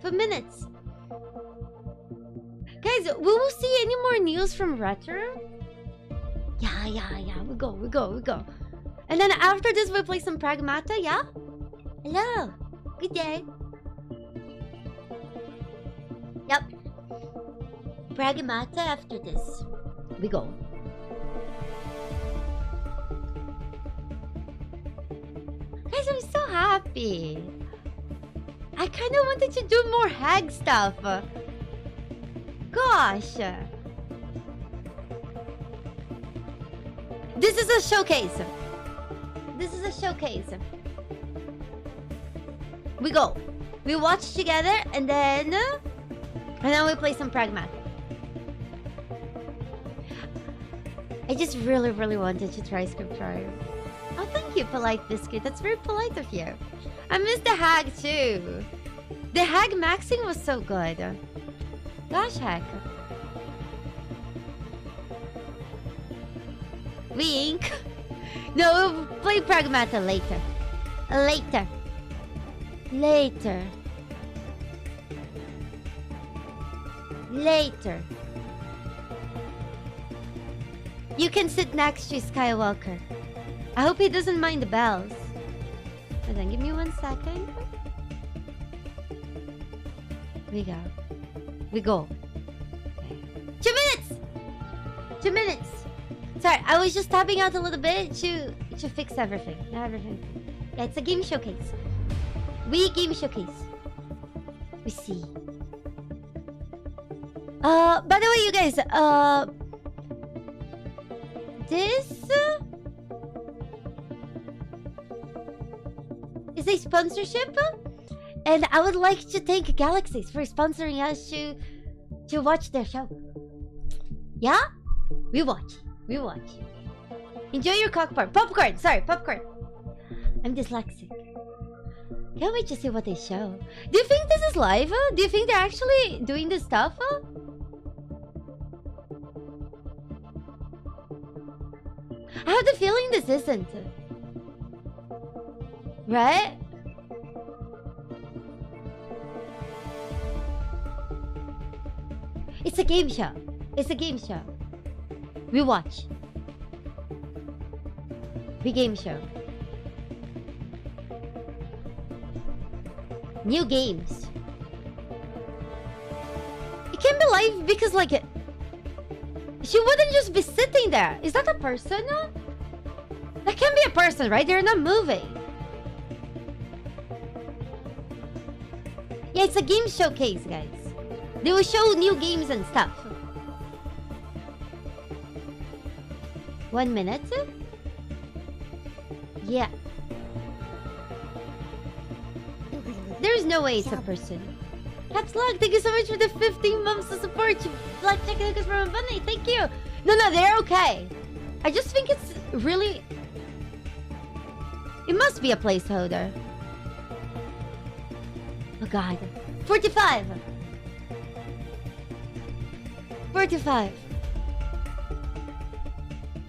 for minutes. Guys, will we see any more news from Retro? Yeah. We go. And then after this, we'll play some Pragmata, yeah? Hello. Good day. Yep. Pragmata after this. We go. Guys, I'm so happy. I kind of wanted to do more hag stuff. Gosh. This is a showcase. We go. We watch together and then we play some Pragmat. I just really wanted to try Script Tribe. Oh, thank you, Polite Biscuit. That's very polite of you. I missed the hag too. The hag maxing was so good. Gosh heck. Wink. No, we'll play Pragmata later. Later. You can sit next to Skywalker. I hope he doesn't mind the bells. Hold on, give me 1 second. We go. 2 minutes! 2 minutes! Sorry, I was just tapping out a little bit to fix everything. Yeah, it's a game showcase. We see. By the way, you guys, this is a sponsorship, and I would like to thank Galaxies for sponsoring us to watch their show. Yeah? We watch. Enjoy your popcorn. Sorry, popcorn. I'm dyslexic. Can't wait to see what they show. Do you think this is live? Do you think they're actually doing this stuff? I have the feeling this isn't. Right? It's a game show. We watch. We game show. New games. It can't be live because like she wouldn't just be sitting there. Is that a person? That can't be a person, right? They're not moving. Yeah, it's a game showcase, guys. They will show new games and stuff. 1 minute? Yeah. There's no way it's a person. Caps Lock, thank you so much for the 15 months of support. Black Jacket Lucas from Bunny, thank you. No, they're okay. I just think it's really... It must be a placeholder. Oh god. 45.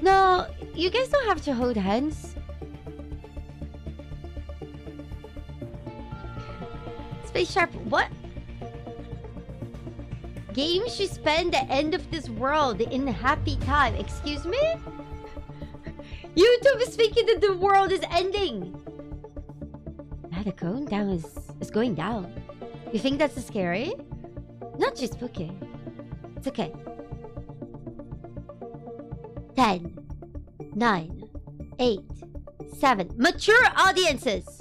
No, you guys don't have to hold hands. Space Sharp, what? Games should spend the end of this world in a happy time. Excuse me? YouTube is thinking that the world is ending. Now the countdown is going down. You think that's scary? Not just spooky. It's okay. 10, 9, 8, 7. Mature audiences.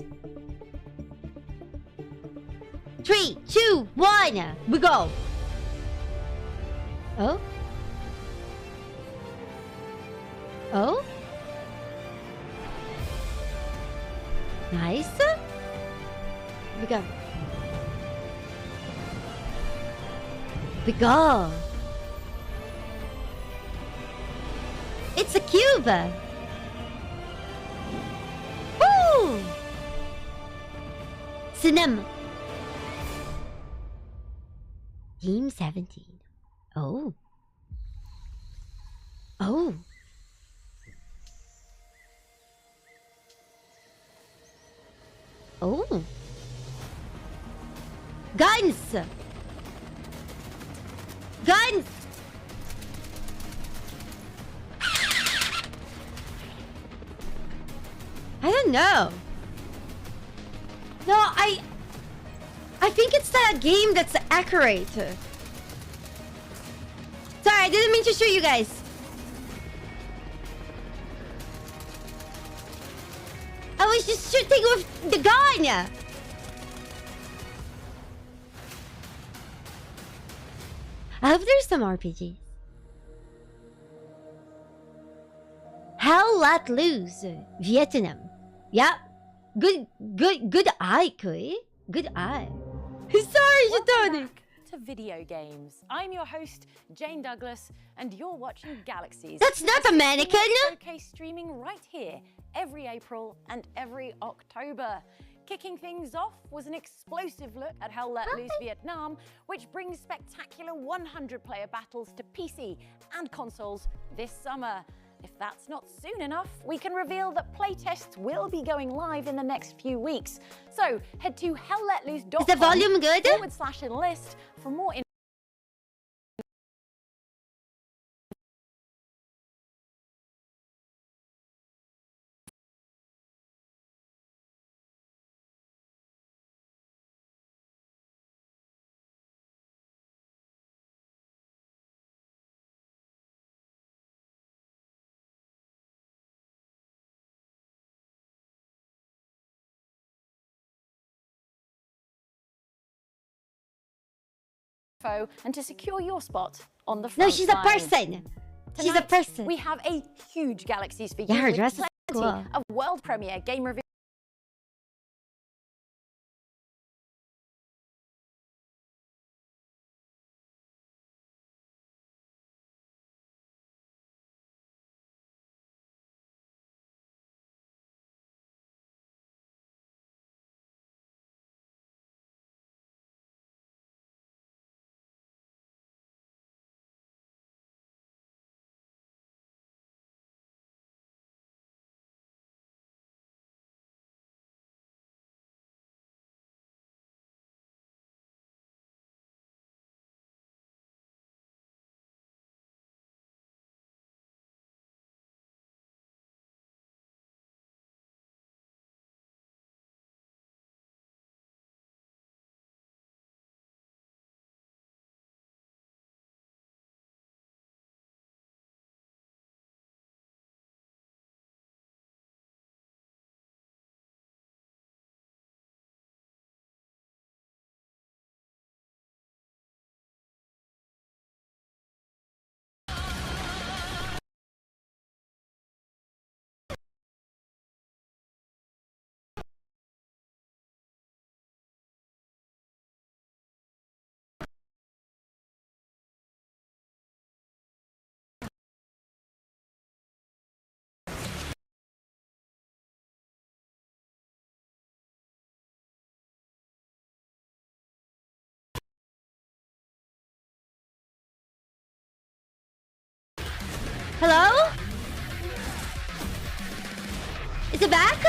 3, 2, 1. We go. Oh? Nice. We go. It's a cube. Woo! Cinema. Team 17. Oh. Guns! Guns! I don't know. No, I think it's the game that's accurate. Sorry, I didn't mean to shoot you guys. I was just shooting with the gun. I hope there's some RPGs. Hell Let Loose, Vietnam. Yep. Good eye, Kui. Good eye. Sorry, Shatoni. To video games. I'm your host, Jane Douglas, and you're watching Galaxies. That's not a mannequin! Showcase streaming right here, every April and every October. Kicking things off was an explosive look at Hell Let Loose Vietnam, which brings spectacular 100-player battles to PC and consoles this summer. If that's not soon enough, we can reveal that playtests will be going live in the next few weeks. So head to hellletloose.com Is the volume good? /enlist for more info. And to secure your spot on the front No, she's a line. person. She's a person. We have a huge Galaxies for you. Yeah, her with dress is plenty cool. of world premiere game reviews. Hello? Is it back?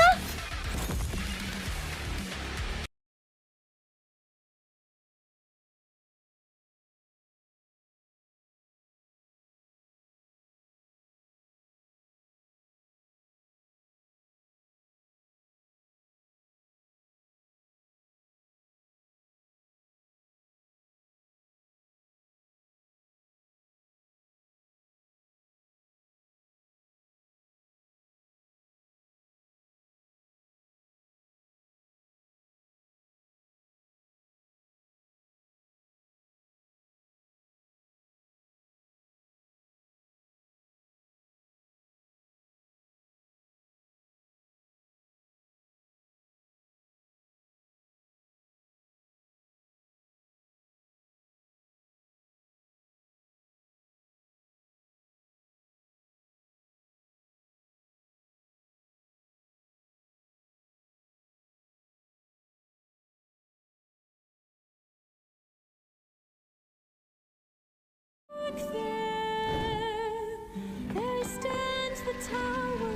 There stands the tower,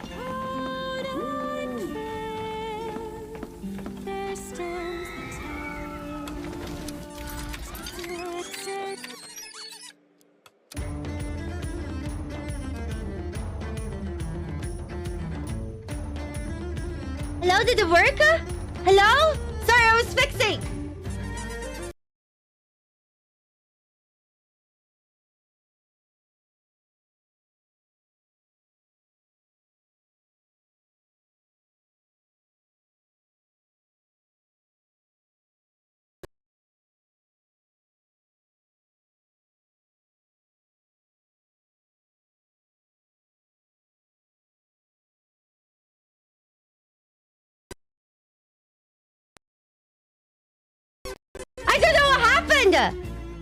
proud and fair. There stands the tower. Hello, did it work? Hello? Sorry, I was fixing. I don't know what happened.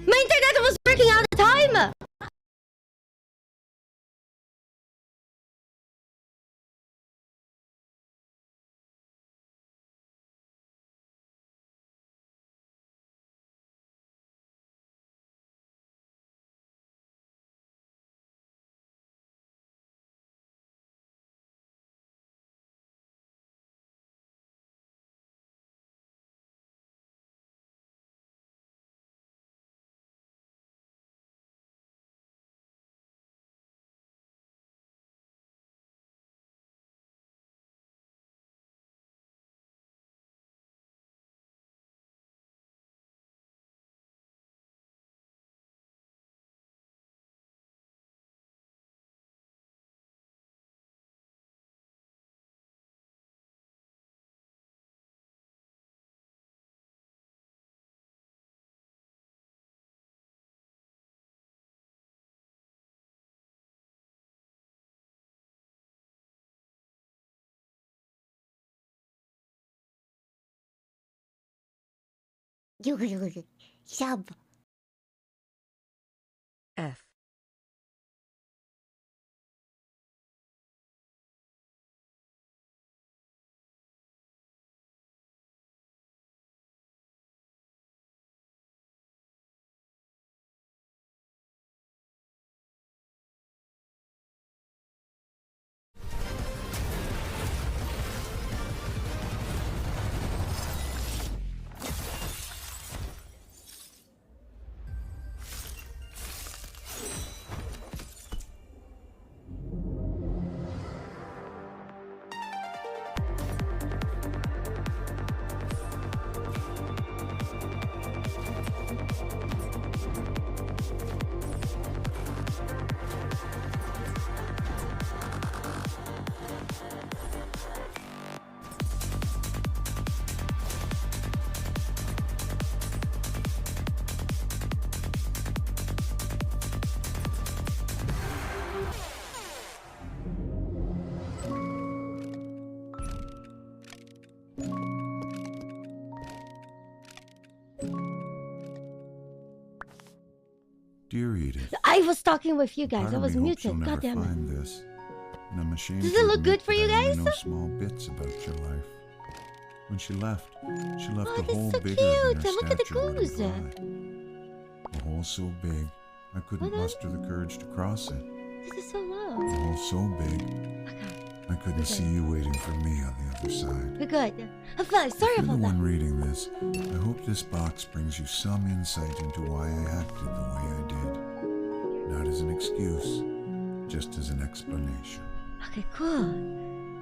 My internet was working all the time. Sub. F. Dear Edith, I was talking with you guys. part I of was me hopes you'll muted. never God damn it. find this, and I'm ashamed Does to it look admit good for you that I guys? only know small bits about your life. When she left Oh, a this is hole so bigger cute. than her Look at the stature would goose. imply. A hole so big I couldn't Hold on. muster the courage to cross it. This is so A low. hole so big Okay, I couldn't Okay. see you waiting for me on the other side. we're good. I'm fine. Sorry If you're the about that. one reading this, I hope this box brings you some insight into why I acted the way I did. Not as an excuse, just as an explanation. Okay, cool.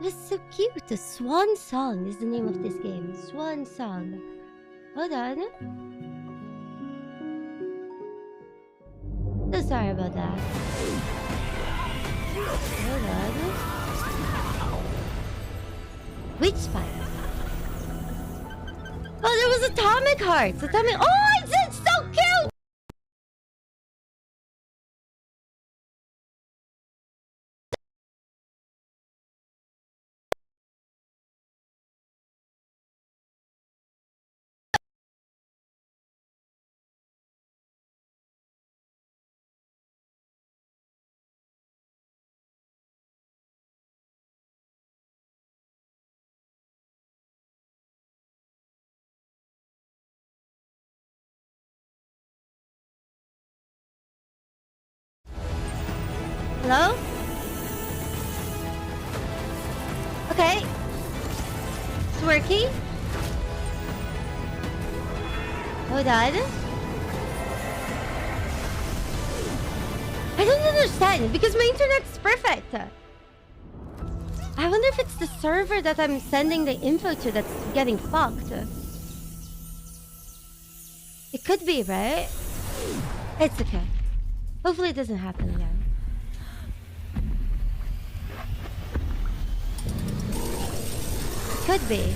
That's so cute. The Swan Song is the name of this game. Swan Song. Hold on. So sorry about that. Hold on. Which spot? Oh, there was Atomic Hearts. Atomic. Oh, it's so cute. Hello? Okay. It's working. Hold on. I don't understand because my internet's perfect. I wonder if it's the server that I'm sending the info to that's getting fucked. It could be, right? It's okay. Hopefully it doesn't happen again. Could be.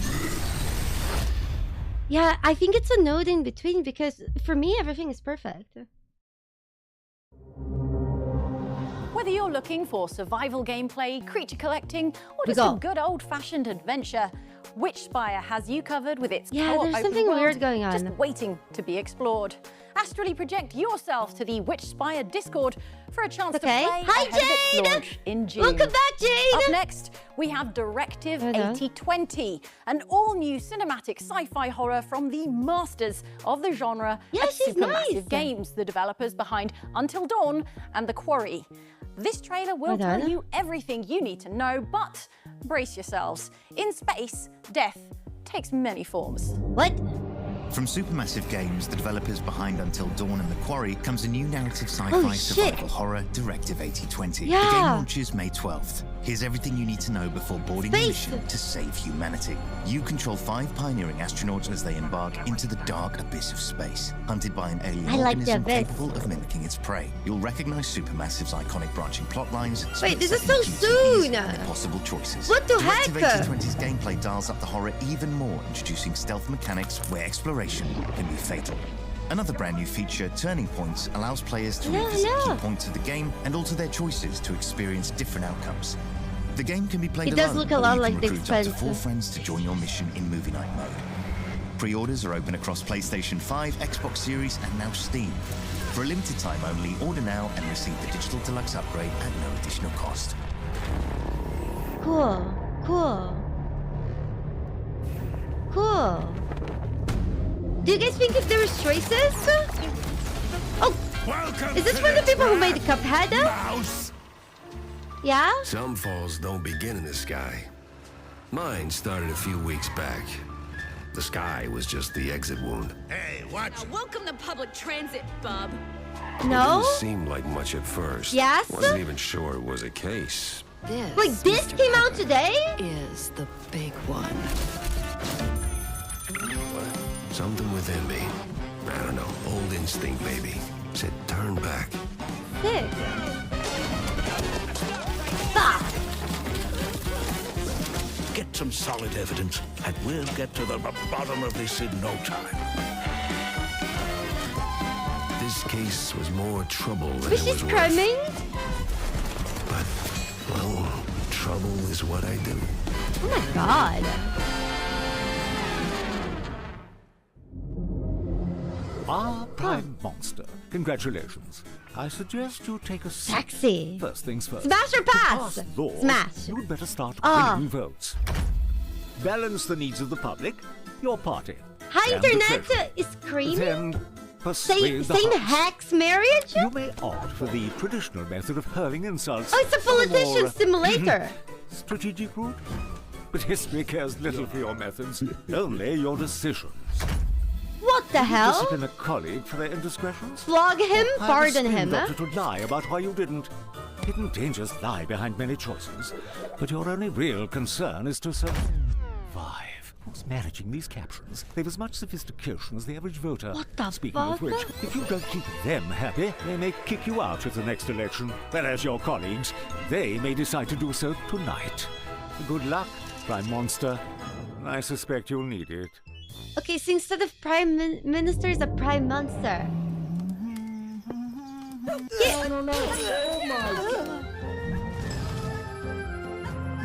Yeah, I think it's a node in between because for me everything is perfect. Whether you're looking for survival gameplay, creature collecting, or We just a go. good old-fashioned adventure, Witchspire has you covered with its Yeah, co-op there's open something world weird going just on. waiting to be explored. Astrally project yourself to the Witchspire Discord for a chance Okay. to play Hi, ahead of its Jade! launch in June. Welcome back, Jade! Up next, we have Directive Hello. 8020, an all-new cinematic sci-fi horror from the masters of the genre Yeah, of she's Supermassive nice. Games, the developers behind Until Dawn and The Quarry. This trailer will Well done. tell you everything you need to know, but brace yourselves. In space, death takes many forms. What? From Supermassive Games, the developers behind Until Dawn and The Quarry, comes a new narrative sci-fi Holy shit. survival horror, Directive 8020. The Yeah. game launches May 12th. Here's everything you need to know before boarding the Space. mission to save humanity. You control 5 pioneering astronauts as they embark into the dark abyss of space, hunted by an alien I like the organism abyss. capable of mimicking its prey. You'll recognize Supermassive's iconic branching plot lines, Wait, this is split-second so QTEs, soon. and their possible choices. What the Directive heck? 8020's gameplay dials up the horror even more, introducing stealth mechanics where exploration can be fatal. Another brand new feature, Turning Points, allows players to revisit key points of the game and alter their choices to experience different outcomes. The game can be played It alone, does look a or lot you like can The recruit up to Expanse. 4 friends to join your mission in movie night mode. Pre-orders are open across PlayStation 5, Xbox Series, and now Steam. For a limited time only, order now and receive the digital deluxe upgrade at no additional cost. Cool. Cool. Cool. Do you guys think if there was choices? Oh, Welcome is this to for the people who made the trap, Cuphead? mouse. Yeah? Some falls don't begin in the sky. Mine started a few weeks back. The sky was just the exit wound. Hey, watch. Welcome to public transit, bub. No? Didn't seem like much at first. Yes? Wasn't even sure it was a case. This, Wait, this Mr. came out Puppet, today? is the big one. Something within me, I don't know, old instinct maybe, said turn back. Sick. Fuck. Get some solid evidence, and we'll get to the bottom of this in no time. This case was more trouble than Was it she was worth. screaming? But, well, trouble is what I do. Oh my god. Prime Monster. Congratulations. I suggest you take a seat. Sexy. First things first. Smash or To pass? laws, Smash. You'd better start Ah. winning votes. Balance the needs of the public, your party. Hi, and the internet treasury. is screaming. Then persuade the Same House. hex marriage? You may opt for the traditional method of hurling insults. Oh, it's a or the politician more, simulator. strategic route. But history cares little for your methods, only your decisions. What the hell? Discipline a colleague for their indiscretions? Flog him? Hire a Pardon spin him? doctor to lie about why you didn't. Hidden dangers lie behind many choices, but your only real concern is to survive. Who's managing these captions? They've as much sophistication as the average voter. What the Speaking of fuck? which, if you don't keep them happy, they may kick you out at the next election. Whereas your colleagues, they may decide to do so tonight. Good luck, Prime Monster. I suspect you'll need it. Okay, so instead of Prime Minister is a Prime Monster.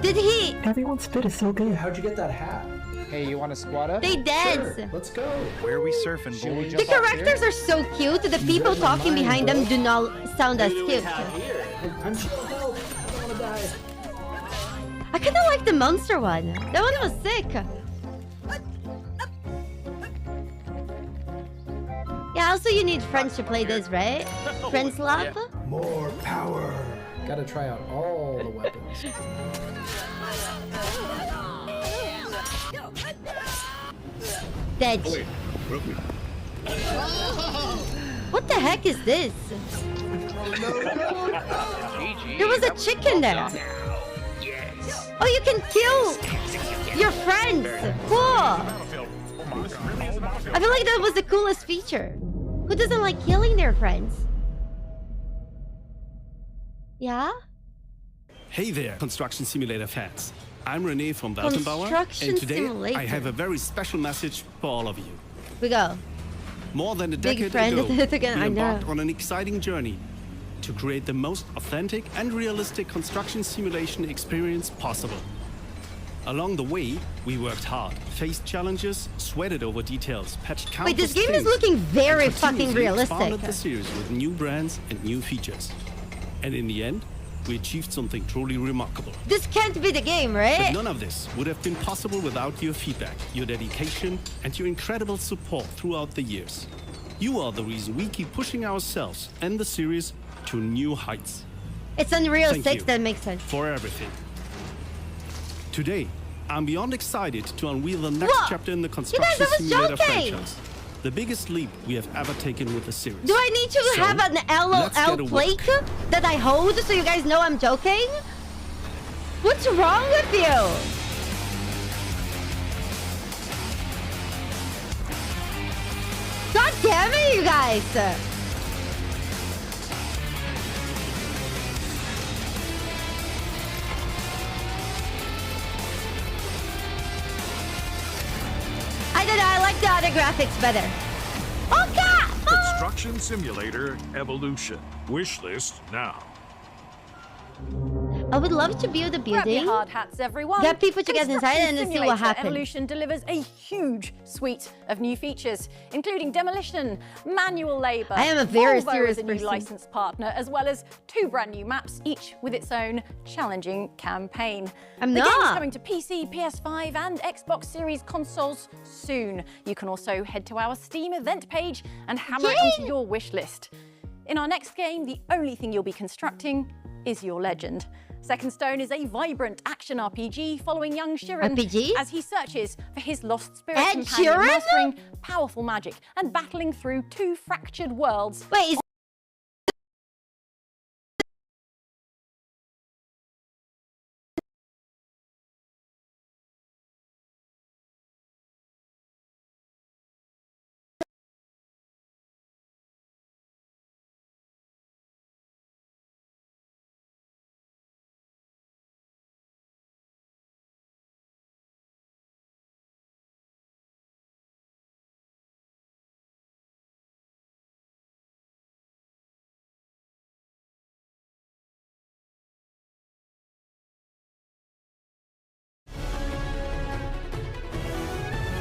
Did he? Everyone's fit is so good. How'd you get that hat? Hey, you want to squat up? They dance. Sure, let's go. Where are we surfing, Should we boys? The jump off characters here? are so cute. The people guys are talking mine, behind bro. them do not sound as cute. I'm chill. Help. I don't want to die. I kind of like the monster one. That one was sick. Yeah, also you need friends to play this, right? Friends love? More power. Gotta try out all the weapons. Dead. What the heck is this? There was a chicken there. Oh, you can kill your friends. Cool. I feel like that was the coolest feature. Who doesn't like killing their friends? Yeah? Hey there, Construction Simulator fans. I'm René from Weltenbauer, Construction and today Simulator. I have a very special message for all of you. We go. More than a Big decade friend ago, again, we I embarked know. on an exciting journey to create the most authentic and realistic construction simulation experience possible. Along the way, we worked hard, faced challenges, sweated over details, patched countless Wait, this game is things, looking very and fucking continuously realistic. expanded the series with new brands and new features. And in the end, we achieved something truly remarkable. This can't be the game, But right? none of this would have been possible without your feedback, your dedication, and your incredible support throughout the years. You are the reason we keep pushing ourselves and the series to new heights. It's Unreal Thank 6, you that makes sense. for everything. Today, I'm beyond excited to unveil the next Whoa! chapter in the You Construction guys, I was Simulator joking! franchise. The biggest leap we have ever taken with the series. Do I need to So, have an let's get LOL to plate work. that I hold so you guys know I'm joking? What's wrong with you? God damn it, you guys! I don't know, I like the other graphics better. Okay! Construction Simulator Evolution. Wishlist now. I would love to build a Grab your building. hard hats, everyone. Get people to get inside Construction and then see what Simulator happens. Evolution delivers a huge suite of new features, including demolition, manual labor. I am a very Volvo serious is a new person. licensed partner, as well as 2 brand new maps, each with its own challenging campaign. I'm the game's not. coming to PC, PS5, and Xbox Series consoles soon. You can also head to our Steam event page and hammer it Yay! onto your wish list. In our next game, the only thing you'll be constructing is your legend. Second Stone is a vibrant action RPG following young Sheeran RPG? as he searches for his lost spirit Ed companion, Sheeran? mastering powerful magic and battling through 2 fractured worlds. Wait, is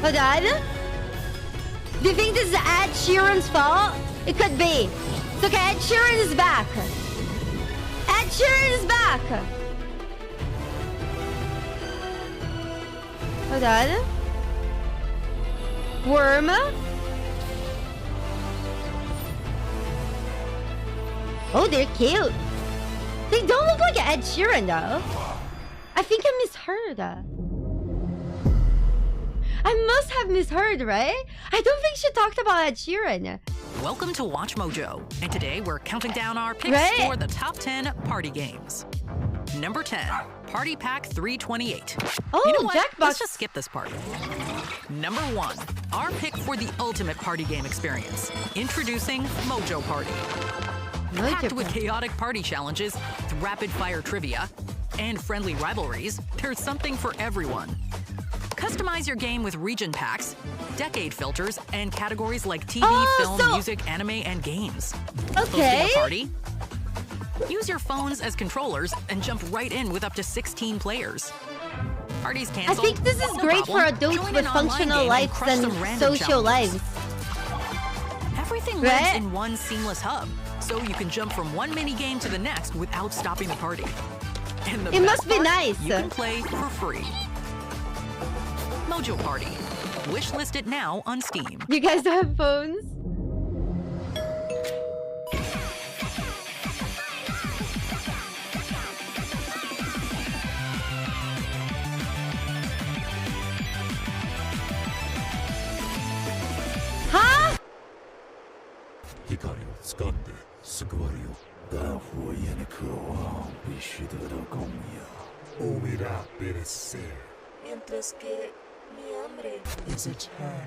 hold on. Do you think this is Ed Sheeran's fault? It could be. It's okay, Ed Sheeran is back. Ed Sheeran is back. Hold on. Worm. Oh, they're cute. They don't look like Ed Sheeran though. I think I misheard. I must have misheard, right? I don't think she talked about Ed Sheeran. Welcome to Watch Mojo, and today we're counting down our picks Right? for the top 10 party games. Number 10, Party Pack 328. Oh, You know what? Jackbox. Let's just skip this part. Number 1, our pick for the ultimate party game experience. Introducing Mojo Party. Packed with chaotic party challenges, rapid-fire trivia, and friendly rivalries, there's something for everyone. Customize your game with region packs, decade filters, and categories like TV, film, music, anime, and games. Hosting a party? Use your phones as controllers and jump right in with up to 16 players. Parties I canceled? think this is No great problem. for adults Join with an online functional game lives crush and some random social challenges. lives. Everything Right? lives in one seamless hub, so you can jump from one mini game to the next without stopping the party. And the It best must be part, nice. You can play for free. Mojo Party. Wishlist it now on Steam. You guys don't have phones? Huh? 光を掴んで救われよ。大火焰的渴望必须得到供养。huirá perecer, mientras que mi hambre es eterna.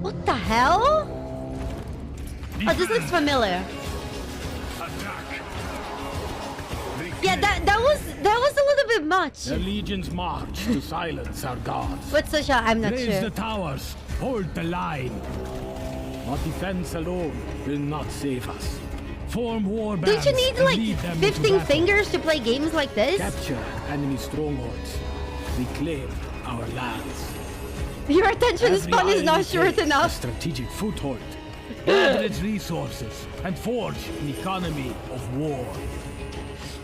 What the hell? Oh, this looks familiar. Yeah, that was a little bit much. The legions march to silence our gods. But Susha, I'm not Raise sure. the towers, hold the line. Our defense alone will not save us. Form war bands. Don't you need and like lead them 15 into battle. fingers to play games like this? Capture enemy strongholds. Reclaim our lands. Your attention Every span is not island short takes enough. A strategic foothold. Gather its resources and forge an economy of war.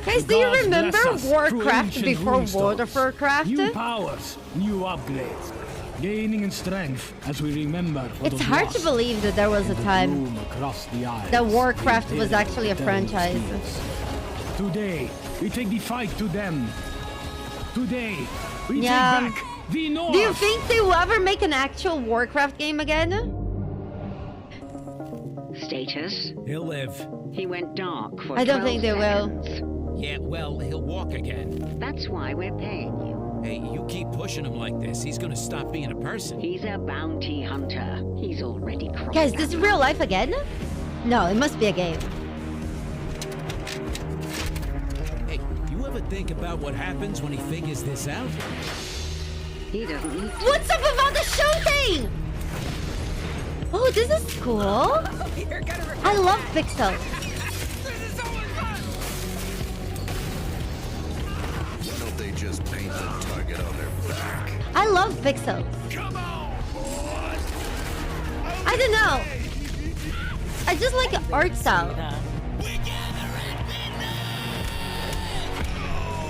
Guys, The do you gods remember bless us through Warcraft ancient before World of runestones. Warcraft? New powers, new upgrades, gaining in strength as we remember what It's was hard to lost believe that there was a in the time gloom across the isles. that Warcraft The was Imperial actually a Eternal franchise. Schemes. Today, we take the fight to them. Today, we Yeah. take back the North. Do you think they will ever make an actual Warcraft game again? Status? He'll live. He went dark for I don't 12 think they will. seconds. Yeah, well, he'll walk again. That's why we're paying you. Hey, you keep pushing him like this, he's gonna stop being a person. He's a bounty hunter. He's already crossed. Guys, this is real life again? No, it must be a game. Hey, you ever think about what happens when he figures this out? He doesn't need to. What's up about the show thing? Oh, this is cool. I love Pixel. Why don't they just paint the target on their back? I love Pixel. Come on, boys! I don't know. I just like the art style.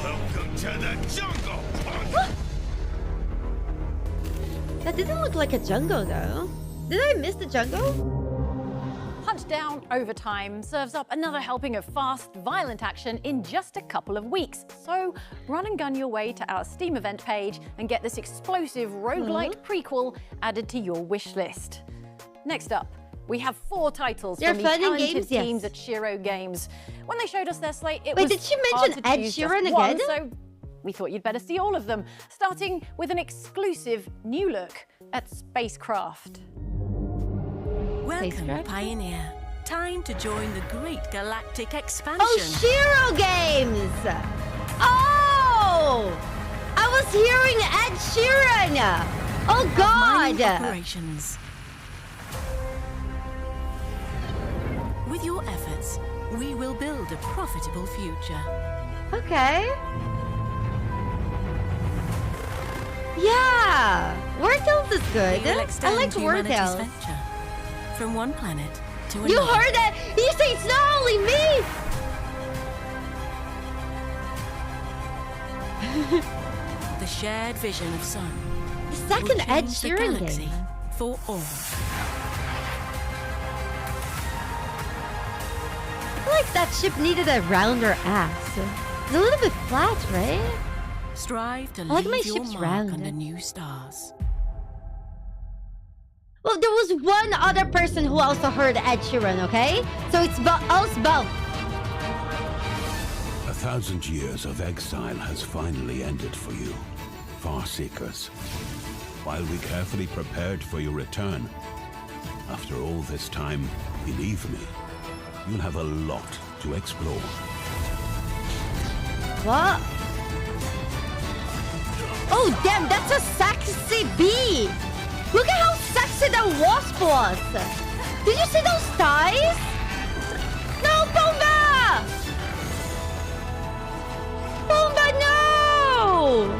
Welcome to the jungle! That didn't look like a jungle though. Did I miss the jungle? Hunt Down Overtime serves up another helping of fast, violent action in just a couple of weeks. So run and gun your way to our Steam event page and get this explosive roguelite prequel added to your wish list. Next up, we have 4 titles They're from the fun in talented games, yes. teams at Shiro Games. When they showed us their slate, it Wait, was did she hard mention to Ed choose just Sheeran one, again? so we thought you'd better see all of them, starting with an exclusive new look at Spacecraft. Welcome, Pioneer. Time to join the great galactic expansion. Oh, Shiro Games! Oh! I was hearing Ed Sheeran! Oh Mining god! Operations. With your efforts, we will build a profitable future. Okay. Yeah! War Tales is good. We will I extend like War humanity's Tales. venture from one planet to another. You heard that? You say it's not only me! The shared vision of Sun. The second will Ed change the Sheeran galaxy game. for all. I feel like that ship needed a rounder ass. It's a little bit flat, right? Strive to I like leave my your ships mark round. on the new stars. Well, there was one other person who also heard Ed Sheeran, okay? So it's us both. 1,000 years of exile has finally ended for you, Farseekers. While we carefully prepared for your return, after all this time, believe me, you'll have a lot to explore. What? Oh, damn, that's a sexy bee! Look at how sexy that wasp was! Did you see those thighs? No, Bomba! Bomba, no!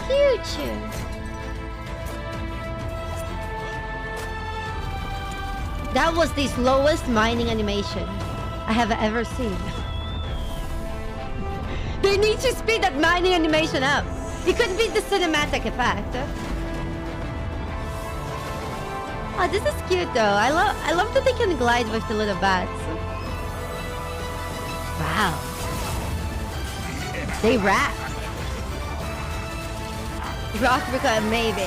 Huge! That was the slowest mining animation I have ever seen. They need to speed that mining animation up. It could be the cinematic effect. Oh, this is cute though. I love that they can glide with the little bats. Wow. They rap. Rock because maybe.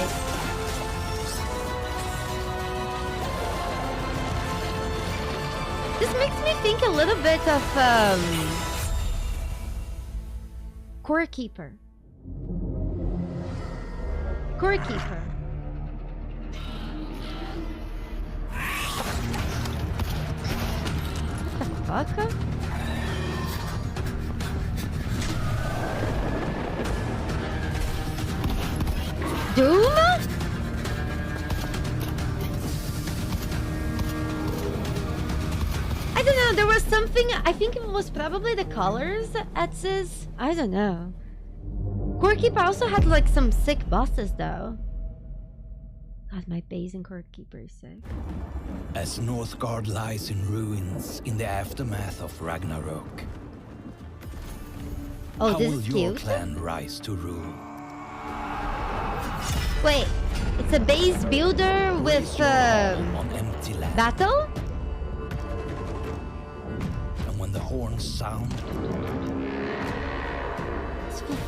This makes me think a little bit of Core Keeper. Core Keeper. What the fuck? Doom? I don't know, there was something, I think it was probably the colors at this. I don't know. Core Keeper also had like some sick bosses though. God, my base in Core Keeper is sick. As Northgard lies in ruins in the aftermath of Ragnarok, oh, how this will is your cute. clan rise to rule? Wait, it's a base builder with On empty land. battle? And when the horns sound,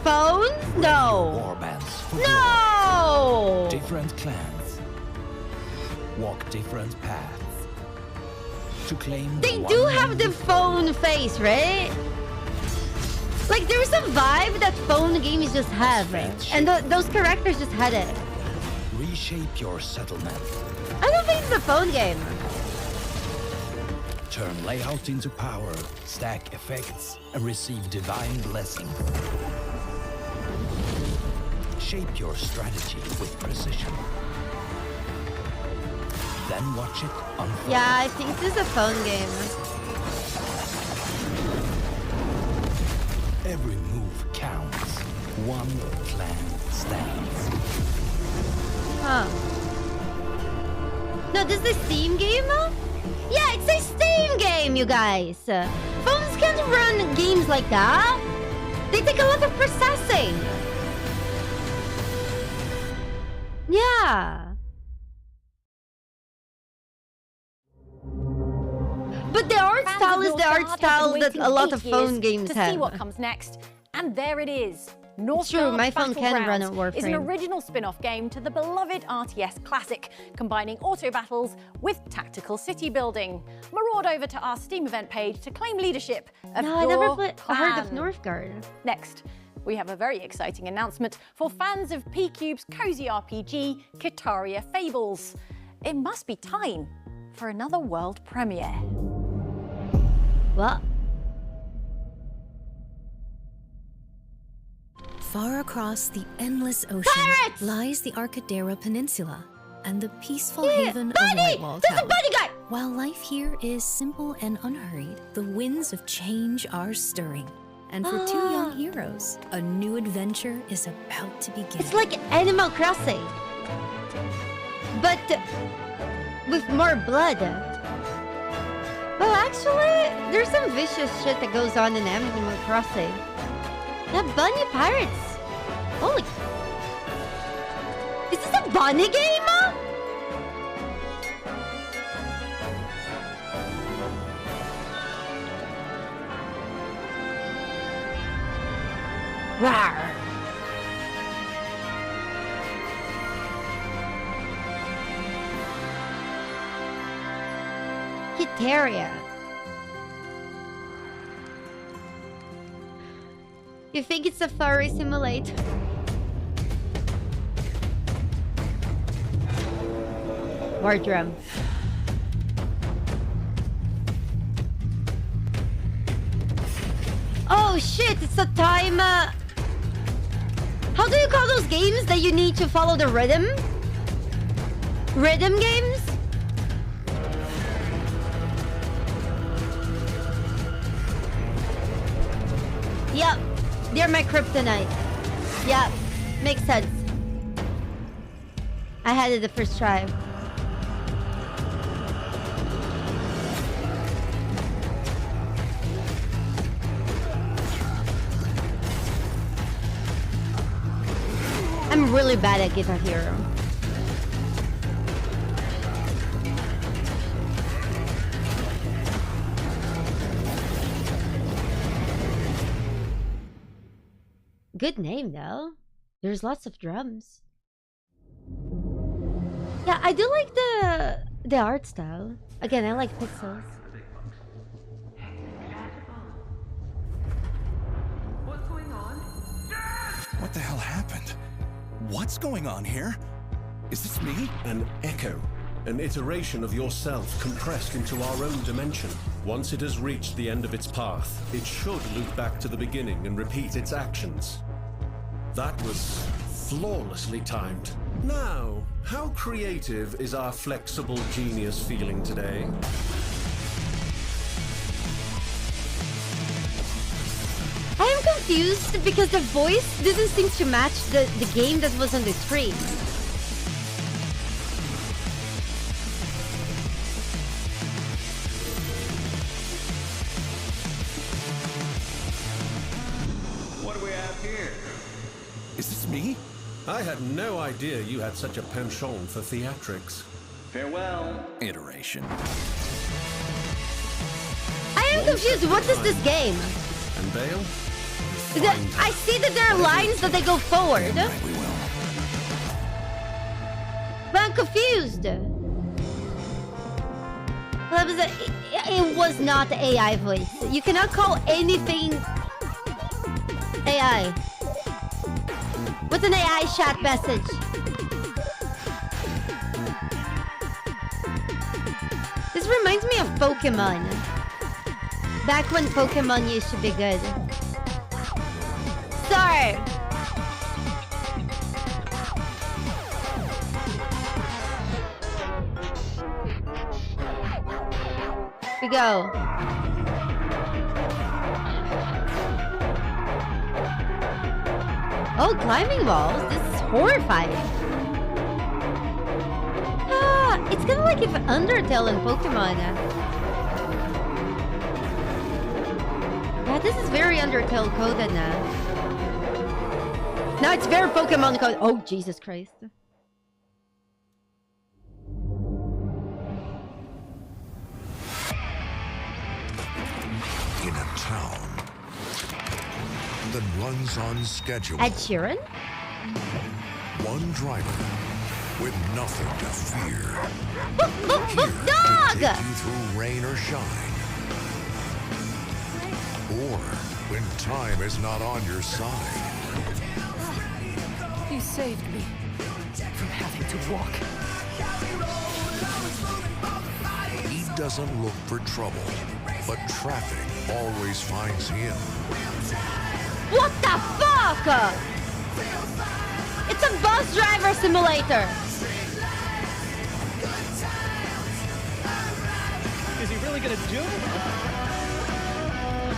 Phones? No. warbands for No! different clans walk different paths to claim They the do one have the phone face, right? Like there's a vibe that phone games just have, and those characters just had it. reshape your settlement. I don't think it's a phone game. Turn layout into power, stack effects, and receive divine blessings. Shape your strategy with precision. Then watch it unfold. Yeah, I think this is a phone game. Every move counts. One clan stands. Huh. No, this is a Steam game? Yeah, it's a Steam game, you guys. Phones can't run games like that. They take a lot of processing. Yeah. But the art style is the art style that a lot of phone games to have. see what comes next. And there it is. It's true, my phone can run at Battlegrounds is an Warframe. original spin-off game to the beloved RTS classic, combining auto battles with tactical city building. Maraud over to our Steam event page to claim leadership of No, I your never heard of clan. Northgard. Next, we have a very exciting announcement for fans of P-Cube's cozy RPG, Kitaria Fables. It must be time for another world premiere. What? Far across the endless ocean lies the Arkadera Peninsula and the peaceful haven of Whitewall Town. While life here is simple and unhurried, the winds of change are stirring. And for two young heroes, a new adventure is about to begin. It's like Animal Crossing, but with more blood. Well, actually, there's some vicious shit that goes on in Animal Crossing. The bunny pirates. Holy. Is this a bunny game? Rawr. Kitaria. You think it's a furry simulator? War drum. Oh shit, it's a time. How do you call those games that you need to follow the rhythm? Rhythm games? Yep, they're my kryptonite. Yep, makes sense. I had it the first try. I'm really bad at Guitar Hero. Good name though. There's lots of drums. Yeah, I do like the art style. Again, I like pixels. What the hell happened? What's going on here? Is this me? An echo. An iteration of yourself compressed into our own dimension. Once it has reached the end of its path, it should loop back to the beginning and repeat its actions. That was flawlessly timed. Now, how creative is our flexible genius feeling today? I am confused because the voice doesn't seem to match the game that was on the screen. What do we have here? Is this me? I had no idea you had such a penchant for theatrics. Farewell. Iteration. I am confused. What is this game? And Bale? I see that there are lines that they go forward. But I'm confused. It was not AI voice. You cannot call anything AI. What's an AI chat message? This reminds me of Pokemon. Back when Pokemon used to be good. Sorry. We go. Oh, climbing walls. This is horrifying. Ah, it's kind of like if Undertale and Pokemon. Yeah, this is very Undertale coded now. Now it's very Pokemon code. Oh, Jesus Christ. In a town that runs on schedule. Ed Sheeran? One driver with nothing to fear. Dog! To take you through rain or shine. Or when time is not on your side. You saved me from having to walk. He doesn't look for trouble, but traffic always finds him. What the fuck? It's a bus driver simulator. Is he really gonna do it?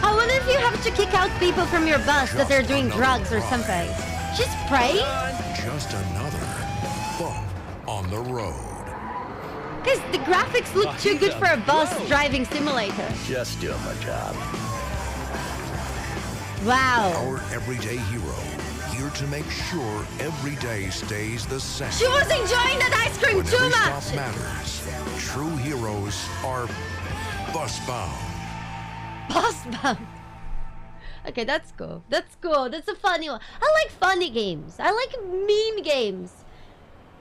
I wonder if you have to kick out people from your bus that they're doing drugs or something. Just pray? Just another bump on the road. Because the graphics look too good for a bus driving simulator. Just doing my job. Wow. Our everyday hero, here to make sure every day stays the same. She was enjoying that ice cream when too every much. stop matters. True heroes are bus-bound. Bus-bound. Okay, that's cool. That's cool. That's a funny one. I like funny games. I like meme games.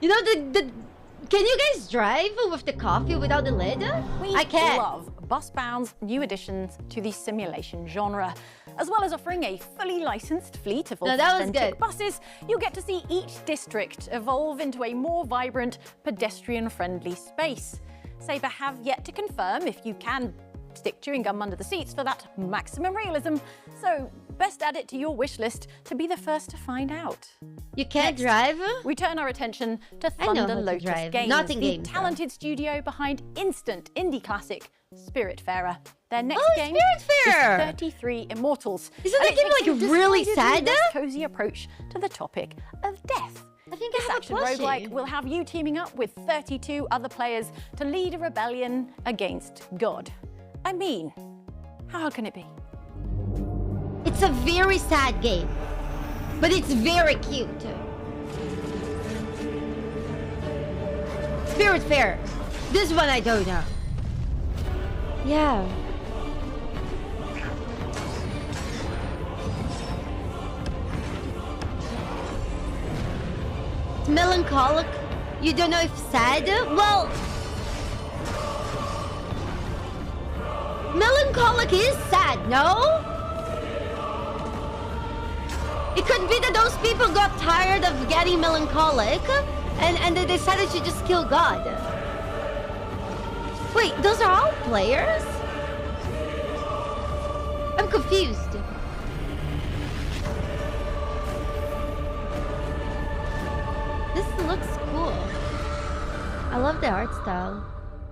You know, can you guys drive with the coffee without the lid? I can. Love Busbound's new additions to the simulation genre. As well as offering a fully licensed fleet of authentic buses, you'll get to see each district evolve into a more vibrant, pedestrian-friendly space. Saber have yet to confirm if you can stick chewing gum under the seats for that maximum realism, so best add it to your wish list to be the first to find out. You can't drive? We turn our attention to Thunder Lotus Games, Not in the games, talented studio behind instant indie classic Spiritfarer. Their next game Spiritfarer! is 33 Immortals. Isn't that game like really sad? This cozy approach to the topic of death. I think This action roguelike will have you teaming up with 32 other players to lead a rebellion against God. I mean, how hard can it be? It's a very sad game, but it's very cute. Spiritfarer. This one I don't know. Yeah. It's melancholic. You don't know if sad? Well, melancholic is sad, no? It could be that those people got tired of getting melancholic and they decided to just kill God. Wait, those are all players? I'm confused. This looks cool. I love the art style.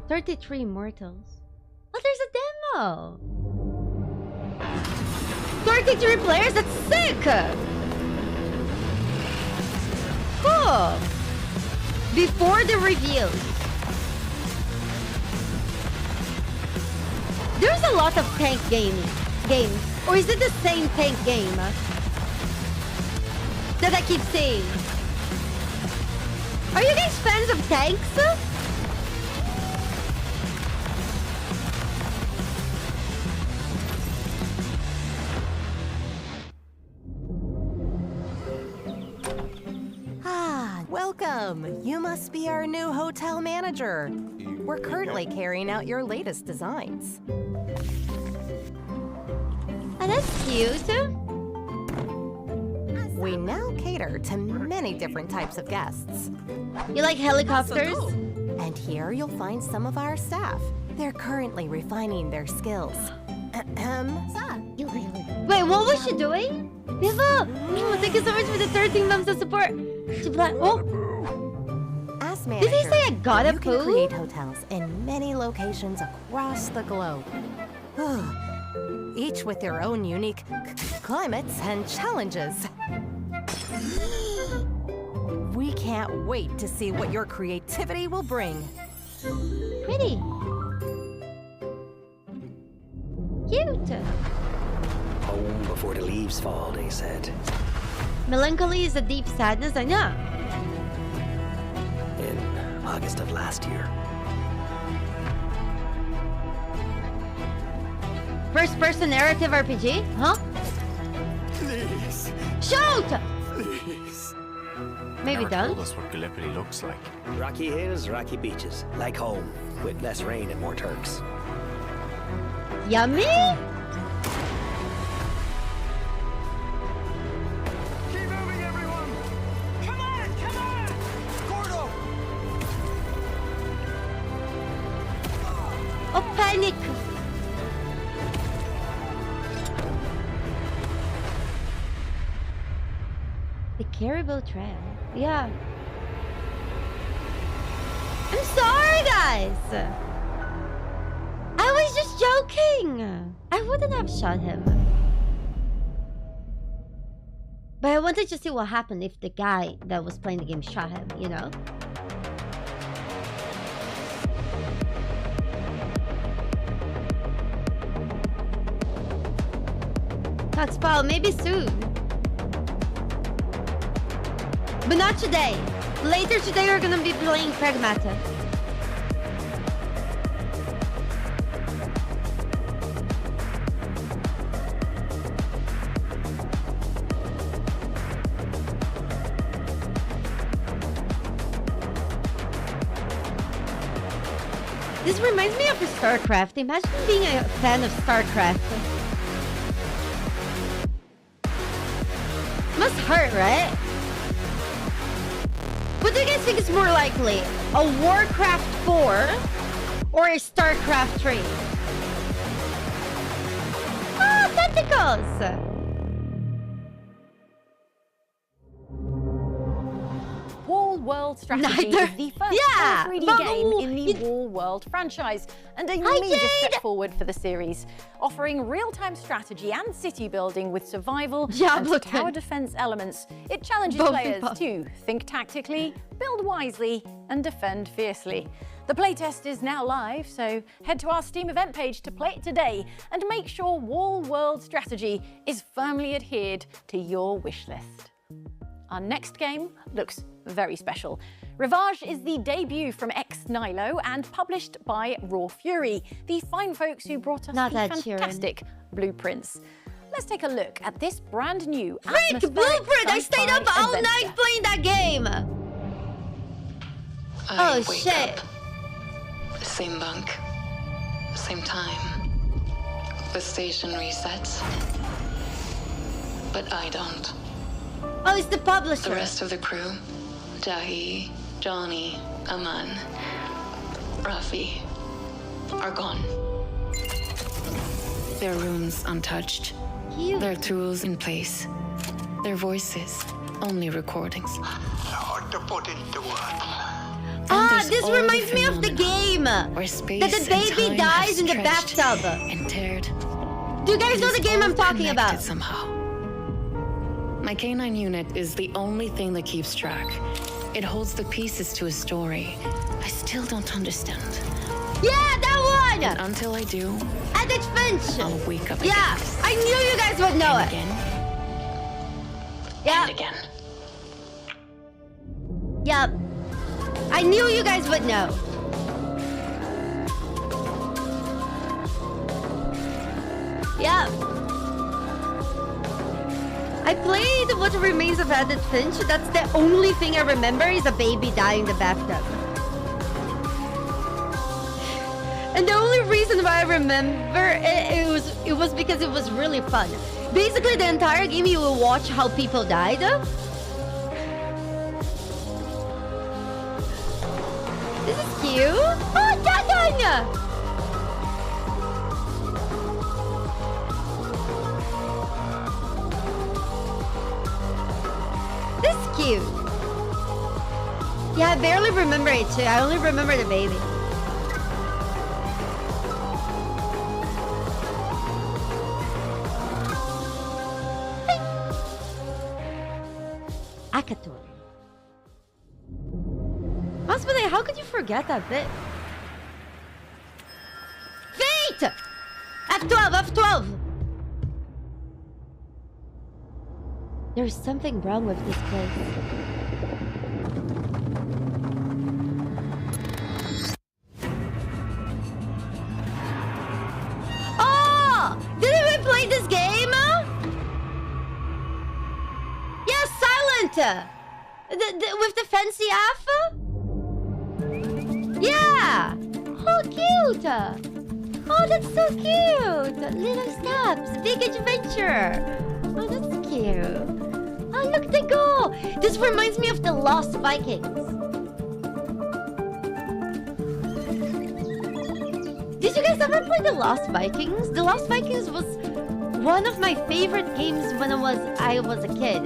33 immortals. Oh, there's a demo! 33 players? That's sick! Cool! Before the reveal. There's a lot of tank games. Or is it the same tank game that I keep saying? Are you guys fans of tanks? Welcome! You must be our new hotel manager. We're currently carrying out your latest designs. Oh, that's cute. We now cater to many different types of guests. You like helicopters? And here you'll find some of our staff. They're currently refining their skills. Wait, what was she doing? Viva! Oh, thank you so much for the 13 months of support. As manager, did he say I got a you poo? can create hotels in many locations across the globe. Each with their own unique climates and challenges. We can't wait to see what your creativity will bring. Pretty. Cute. Home before the leaves fall, they said. Melancholy is a deep sadness, I know. In August of last year. First-person narrative RPG? Huh? Please. Shoot! Please. Maybe Never done. told us what Gallipoli looks like. Rocky hills, rocky beaches. Like home, with less rain and more Turks. Yummy? Keep moving, everyone! Come on, come on! Gordo! Oh, panic! The Caribou Trail. Yeah. I'm sorry, guys! I was just joking! I wouldn't have shot him. But I wanted to see what happened if the guy that was playing the game shot him, you know? Toxpal, maybe soon. But not today. Later today we're gonna be playing Pragmata. This reminds me of StarCraft. Imagine being a fan of StarCraft. Must hurt, right? What do you guys think is more likely? A Warcraft 4 or a StarCraft 3? Ah, tentacles! Wall World Strategy is the first 3D game in the Wall World franchise, and a major step forward for the series, offering real-time strategy and city building with survival and tower defense elements. It challenges players to think tactically, build wisely, and defend fiercely. The playtest is now live, so head to our Steam event page to play it today and make sure Wall World Strategy is firmly adhered to your wishlist. Our next game looks very special. Rivage is the debut from Ex-Nihilo and published by Raw Fury, the fine folks who brought us the fantastic blueprints. Let's take a look at this brand new Freak blueprint! I stayed up all night playing that game! Oh shit! Same bunk, same time. The station resets. But I don't. Oh, it's the publisher. The rest of the crew, Dahi, Johnny, Aman, Rafi, are gone. Their rooms untouched. Cute. Their tools in place. Their voices only recordings. Hard to put into words. This reminds me of the game. Where space That the baby dies in the bathtub. And teared. Do you guys know the game I'm talking about? Somehow. My K9 unit is the only thing that keeps track. It holds the pieces to a story I still don't understand. Yeah, that one! And until I do, Edith Finch! I'll wake up Yeah, again. I knew you guys would know it. Again. Yeah. And again. Yep. I knew you guys would know. Yep. I played What Remains of Edith Finch. That's the only thing I remember is a baby dying in the bathtub. And the only reason why I remember it was because it was really fun. Basically, the entire game you will watch how people died. This is cute. Oh, Dagon! This is cute. Yeah, I barely remember it too. I only remember the baby. Akator. Hospital, how could you forget that bit? Fate! F12, F12! There's something wrong with this place. Oh! Didn't we play this game? Yes, Silent! With the fancy alpha? Yeah! Oh, cute! Oh, that's so cute! Little steps, big adventure! Oh, that's cute. Oh, look, they go! This reminds me of the Lost Vikings. Did you guys ever play the Lost Vikings? The Lost Vikings was one of my favorite games when I was a kid.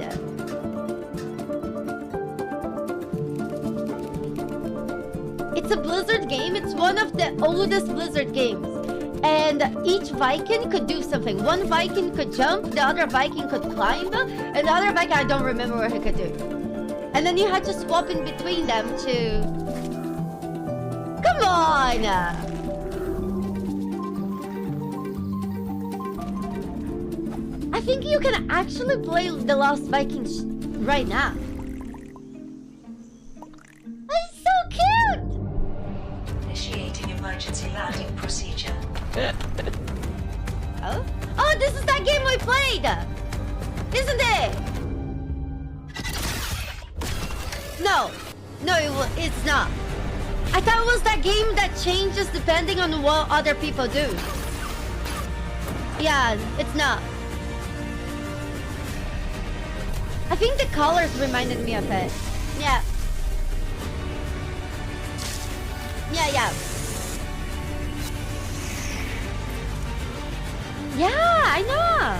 It's a Blizzard game. It's one of the oldest Blizzard games. And each Viking could do something. One Viking could jump, the other Viking could climb, and the other Viking, I don't remember what he could do. And then you had to swap in between them to... Come on! I think you can actually play the Lost Vikings right now. It's so cute! Initiating emergency landing procedure. Oh? Oh, this is that game we played! Isn't it? No. No, it's not. I thought it was that game that changes depending on what other people do. Yeah, it's not. I think the colors reminded me of it. Yeah. Yeah. Yeah, I know.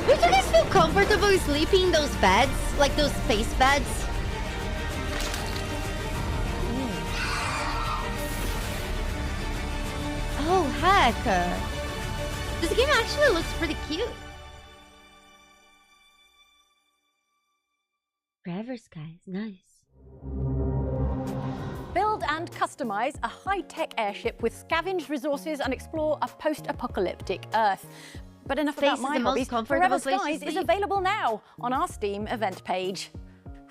Would you guys feel comfortable sleeping in those beds? Like those space beds? Oh, heck. This game actually looks pretty cute. Forever Skies, nice. Build and customize a high-tech airship with scavenged resources and explore a post-apocalyptic Earth. But enough about my hobbies. Forever Skies is available now on our Steam event page.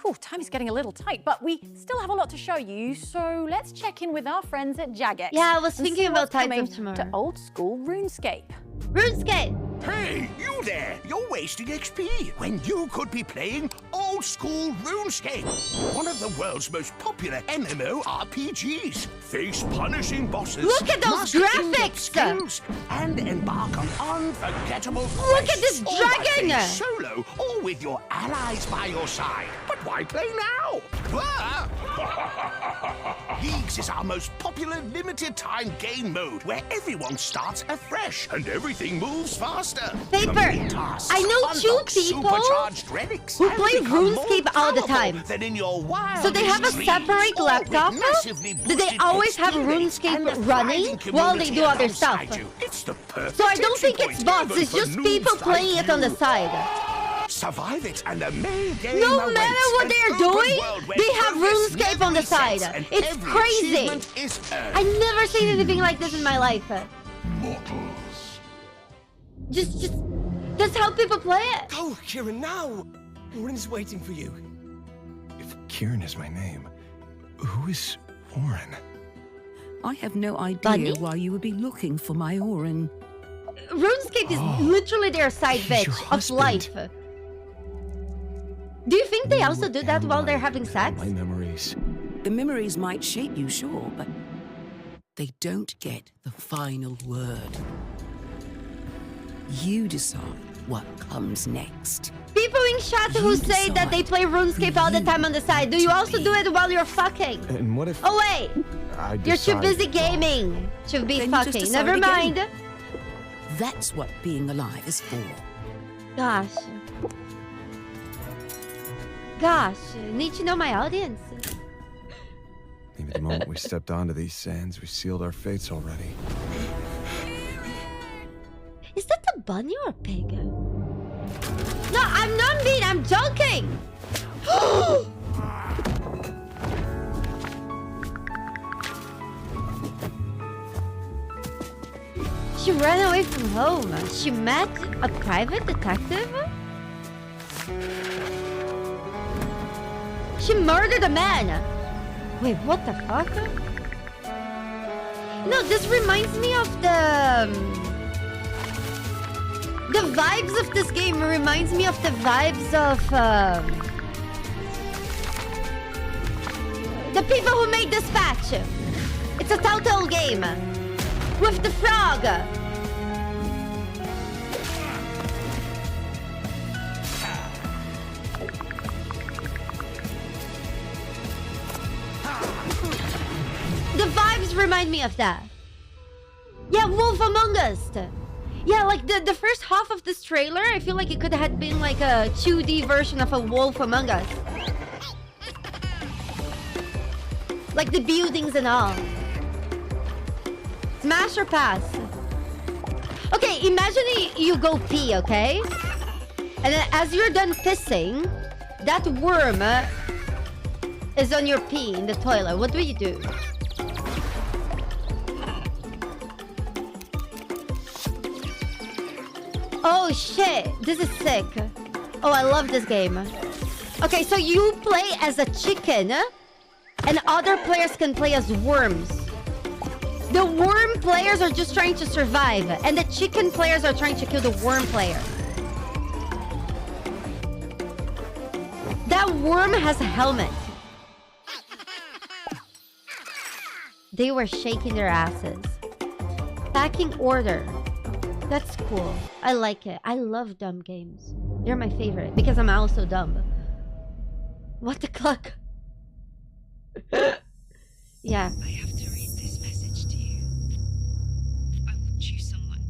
Whew, time is getting a little tight, but we still have a lot to show you, so let's check in with our friends at Jagex. Yeah, I was thinking about Tides of Tomorrow. To old school RuneScape. RuneScape! Hey, you there! You're wasting XP when you could be playing old old school RuneScape, one of the world's most popular MMORPGs. Face punishing bosses. Look at those graphics! Skills, and embark on unforgettable quests. Look at this dragon! Play solo or with your allies by your side. But why play now? Leagues is our most popular limited time game mode where everyone starts afresh and everything moves faster. Paper, I know 2 people who play RuneScape all the time. So they have a separate laptop. Do they always have RuneScape running while they do other stuff? So I don't think it's bots, it's just people playing it on the side. Survive it and the main game no matter what they're doing, they have RuneScape on the side. It's crazy. I've never seen anything like this in my life. Just that's how people play it. Go, Kieran, now! Oren's waiting for you. If Kieran is my name, who is Oren? I have no idea why you would be looking for my Oren. RuneScape is literally their side bitch of life. Do you think they also do that while they're having sex? My memories. The memories might shape you, sure, but they don't get the final word. You decide what comes next. People in chat who say that they play RuneScape all the time on the side. Do you also do it while you're fucking? And what if... Oh wait! You're too busy gaming to be fucking. Never mind. Again. That's what being alive is for. Gosh, need to know my audience. Maybe the moment we stepped onto these sands, we sealed our fates already. Is that a bunny or a pig? No, I'm not mean, I'm joking! She ran away from home. She met a private detective? She murdered a man! Wait, what the fuck? No, this reminds me of the vibes of this game reminds me of the vibes of the people who made Dispatch. It's a Telltale game with the frog. The vibes remind me of that. Yeah, Wolf Among Us. Yeah, like the first half of this trailer, I feel like it could have been like a 2D version of a Wolf Among Us. Like the buildings and all. Smash or pass? Okay, imagine you go pee, okay? And then as you're done pissing, that worm is on your pee in the toilet. What do you do? Oh shit, this is sick. Oh, I love this game. Okay, so you play as a chicken and other players can play as worms. The worm players are just trying to survive and the chicken players are trying to kill the worm player. That worm has a helmet. They were shaking their asses. Packing order. That's cool. I like it. I love dumb games. They're my favorite because I'm also dumb. What the cluck? Yeah. I have to read this message to you. I will choose someone.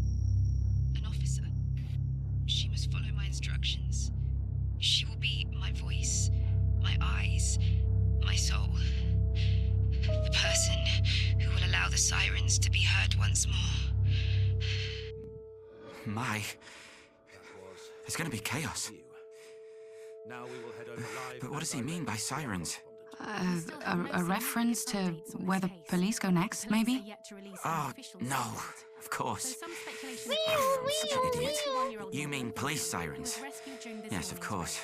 An officer. She must follow my instructions. She will be my voice, my eyes, my soul. The person who will allow the sirens to be heard once more. My, there's gonna be chaos. But what does he mean by sirens? A reference to where the police go next, maybe? Oh, no, of course. Such an idiot. You mean police sirens? Yes, of course.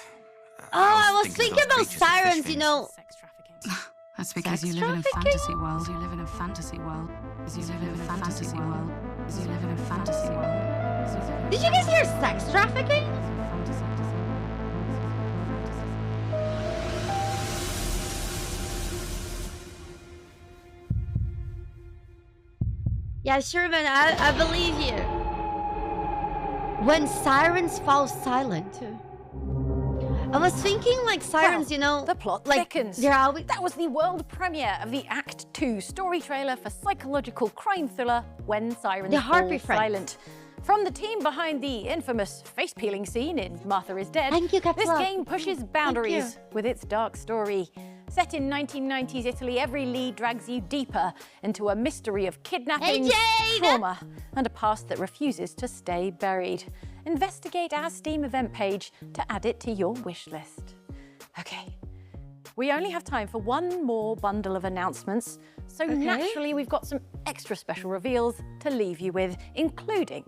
Oh, I was thinking about sirens, you know. That's because you live in a fantasy world. You live in a fantasy world. You live in a fantasy world. You live in a fantasy world. Did you guys hear sex trafficking? Yeah, sure, man. I believe you. When sirens fall silent. I was thinking like sirens, you know, the plot like thickens. they're always... That was the world premiere of the Act 2 story trailer for psychological crime thriller When Sirens Fall Silent. From the team behind the infamous face-peeling scene in Martha is Dead, this game pushes boundaries with its dark story. Set in 1990s Italy, every lead drags you deeper into a mystery of kidnapping, trauma, and a past that refuses to stay buried. Investigate our Steam event page to add it to your wish list. Okay, we only have time for one more bundle of announcements, so naturally we've got some extra special reveals to leave you with, including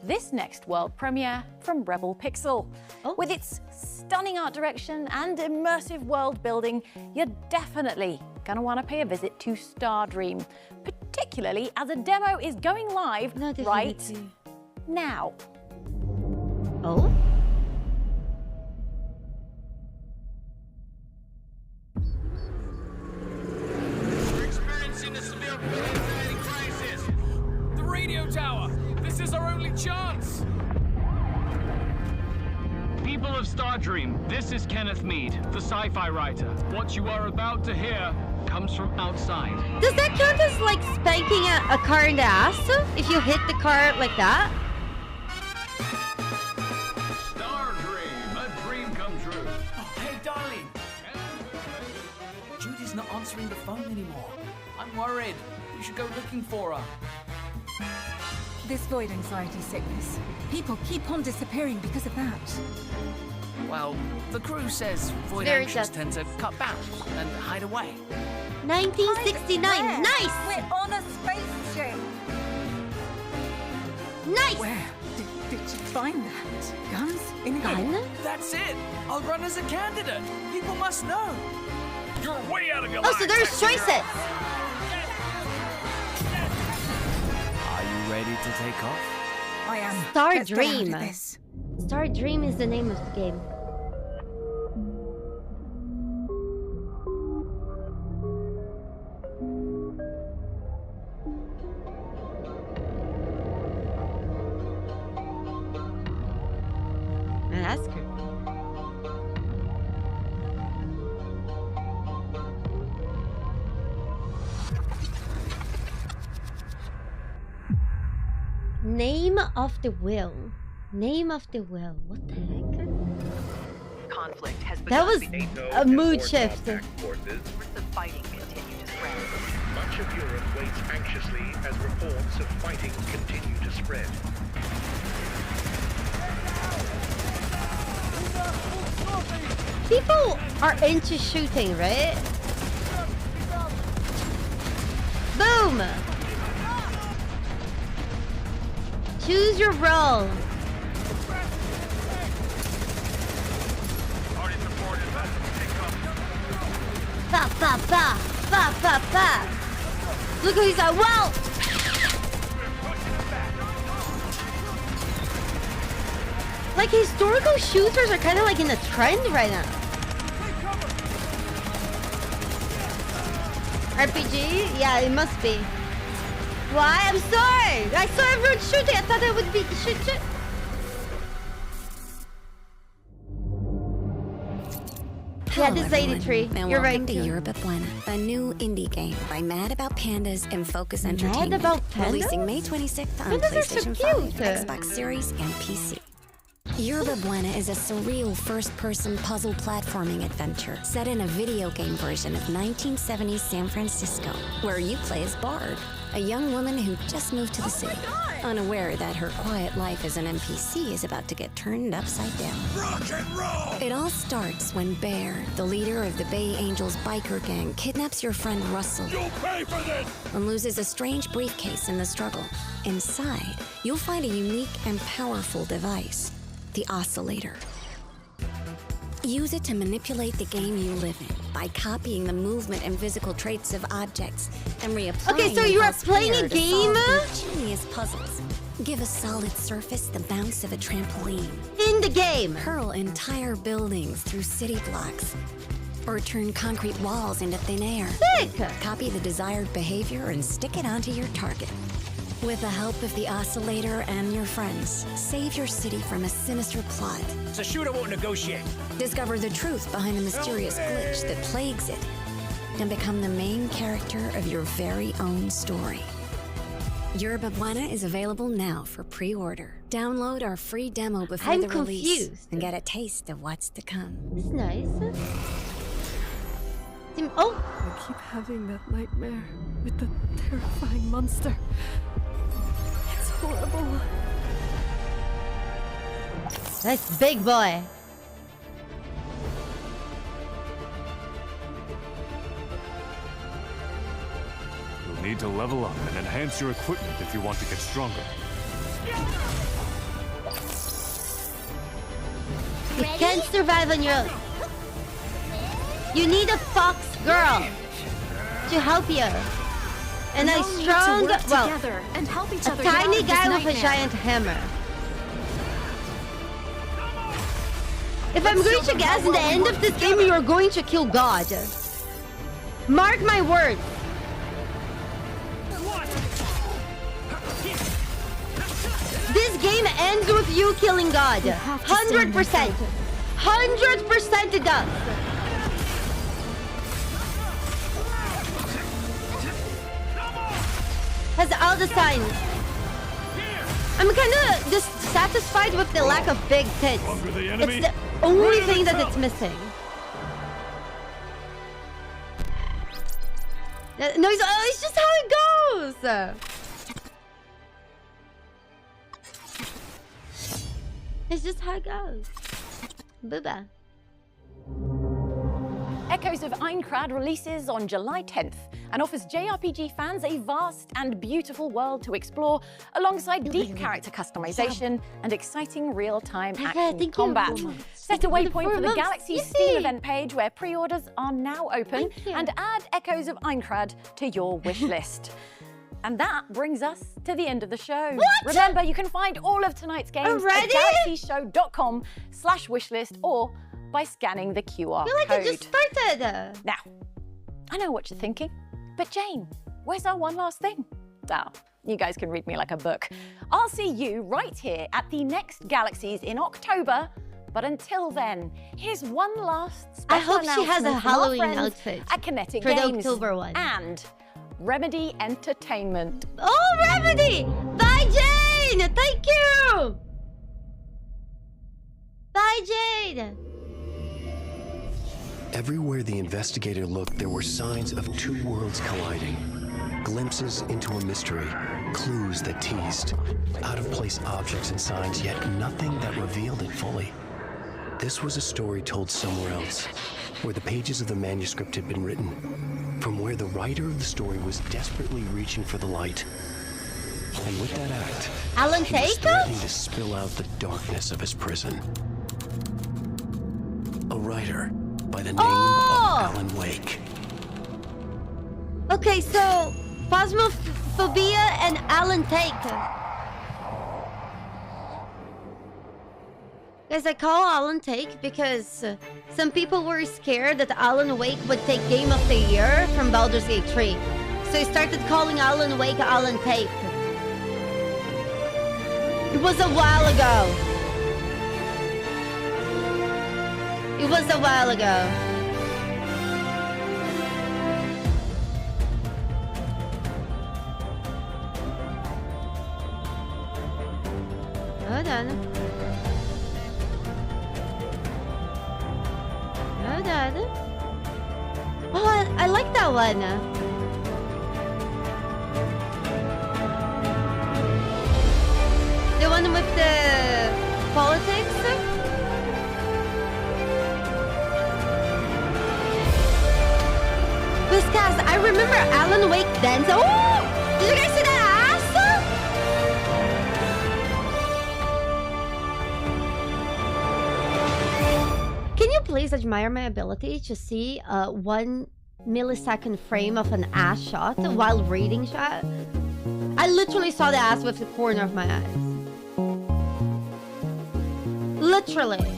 this next world premiere from Rebel Pixel. With its stunning art direction and immersive world building, you're definitely gonna want to pay a visit to Stardream, particularly as a demo is going live right now. Oh? We're experiencing a severe anxiety crisis. The radio tower. This is our only chance. People of Stardream, this is Kenneth Mead, the sci-fi writer. What you are about to hear comes from outside. Does that count as like spanking a car in the ass? If you hit the car like that? Stardream, a dream come true. Oh, hey, darling. Judy's not answering the phone anymore. I'm worried. We should go looking for her. This void anxiety sickness. People keep on disappearing because of that. Well, the crew says void anxious tend to cut back and hide away. 1969. Nice! We're on a spaceship. Nice! Where did you find that? Guns? In here? That's it. I'll run as a candidate. People must know. You're way out of your Oh, so there's choices. Ready to take off? I am. Stardream. Stardream is the name of the game. Man, that's good. Name of the will. Name of the will. What the heck? Conflict has That was a mood shift. The fighting continue to spread. Much of Europe waits anxiously as reports of fighting continue to spread. People are into shooting, right? Boom! Choose your role. Ba ba ba ba ba ba. Look who he's at. Wow! Like historical shooters are kind of like in a trend right now. RPG? Yeah, it must be. Why? I'm sorry. I saw everyone shooting. I thought it would be shoot. Hello, Yeah, this is 83. And You're right. welcome to Yerba Buena, a new indie game by Mad About Pandas and Focus Entertainment. Mad About Pandas? Releasing May 26th on Pandas are so PlayStation 5, cute. Xbox Series, and PC. Yerba Buena is a surreal first-person puzzle platforming adventure set in a video game version of 1970s San Francisco, where you play as Bard, a young woman who just moved to the city, unaware that her quiet life as an NPC is about to get turned upside down. Rock and roll! It all starts when Bear, the leader of the Bay Angels biker gang, kidnaps your friend Russell. You'll pay for this! And loses a strange briefcase in the struggle. Inside, you'll find a unique and powerful device, the oscillator. Use it to manipulate the game you live in by copying the movement and physical traits of objects and reapplying. Okay, so you are playing a game? Ingenious puzzles. Give a solid surface the bounce of a trampoline. In the game. Hurl entire buildings through city blocks. Or turn concrete walls into thin air. Sick! Copy the desired behavior and stick it onto your target. With the help of the Oscillator and your friends, save your city from a sinister plot. So shooter won't negotiate. Discover the truth behind the mysterious glitch that plagues it, and become the main character of your very own story. Yerba Buena is available now for pre-order. Download our free demo before the release and get a taste of what's to come. It's nice. Oh! I keep having that nightmare with the terrifying monster. It's horrible. Nice big boy. You'll need to level up and enhance your equipment if you want to get stronger. You can't survive on your own. You need a fox girl to help you. And a strong, well, and help each a other tiny guy with a nightmare. giant hammer. If I'm going to guess, in the end of this game, you are going to kill God. Mark my words. This game ends with you killing God. 100%. 100% it does. Has all the signs. I'm kind of dissatisfied with the lack of big tits. It's the only thing that it's missing. No, it's just how it goes. It's just how it goes. Booba. Echoes of Aincrad releases on July 10th and offers JRPG fans a vast and beautiful world to explore alongside deep character customization and exciting real-time action combat. Set a waypoint for the Galaxies Steam event page where pre-orders are now open and add Echoes of Aincrad to your wish list. And that brings us to the end of the show. What? Remember, you can find all of tonight's games at galaxieshow.com/wishlist or by scanning the QR I feel like code. it just started. Now, I know what you're thinking, but Jane, where's our one last thing? Oh, you guys can read me like a book. I'll see you right here at the next Galaxies in October. But until then, here's one last special I hope she has a announcement from our Halloween friends outfit at Kinetic for the Games October one. and Remedy Entertainment. Oh, Remedy! Bye, Jane! Thank you! Bye, Jane! Everywhere the investigator looked, there were signs of two worlds colliding. Glimpses into a mystery, clues that teased, out-of-place objects and signs, yet nothing that revealed it fully. This was a story told somewhere else, where the pages of the manuscript had been written, from where the writer of the story was desperately reaching for the light. And with that act, Alan he was Tate? threatening to spill out the darkness of his prison. A writer by the name of Alan Wake. Okay, so Phasmophobia and Alan Tate. Guys, I call Alan Tate because some people were scared that Alan Wake would take Game of the Year from Baldur's Gate 3. So I started calling Alan Wake Alan Tate. It was a while ago. It was a while ago. Hold on. Hold on. Oh, I like that one. The one with the politics? Because I remember Alan Wake dance. Oh! Did you guys see that ass? Can you please admire my ability to see 1 millisecond frame of an ass shot while reading chat? I literally saw the ass with the corner of my eyes. Literally.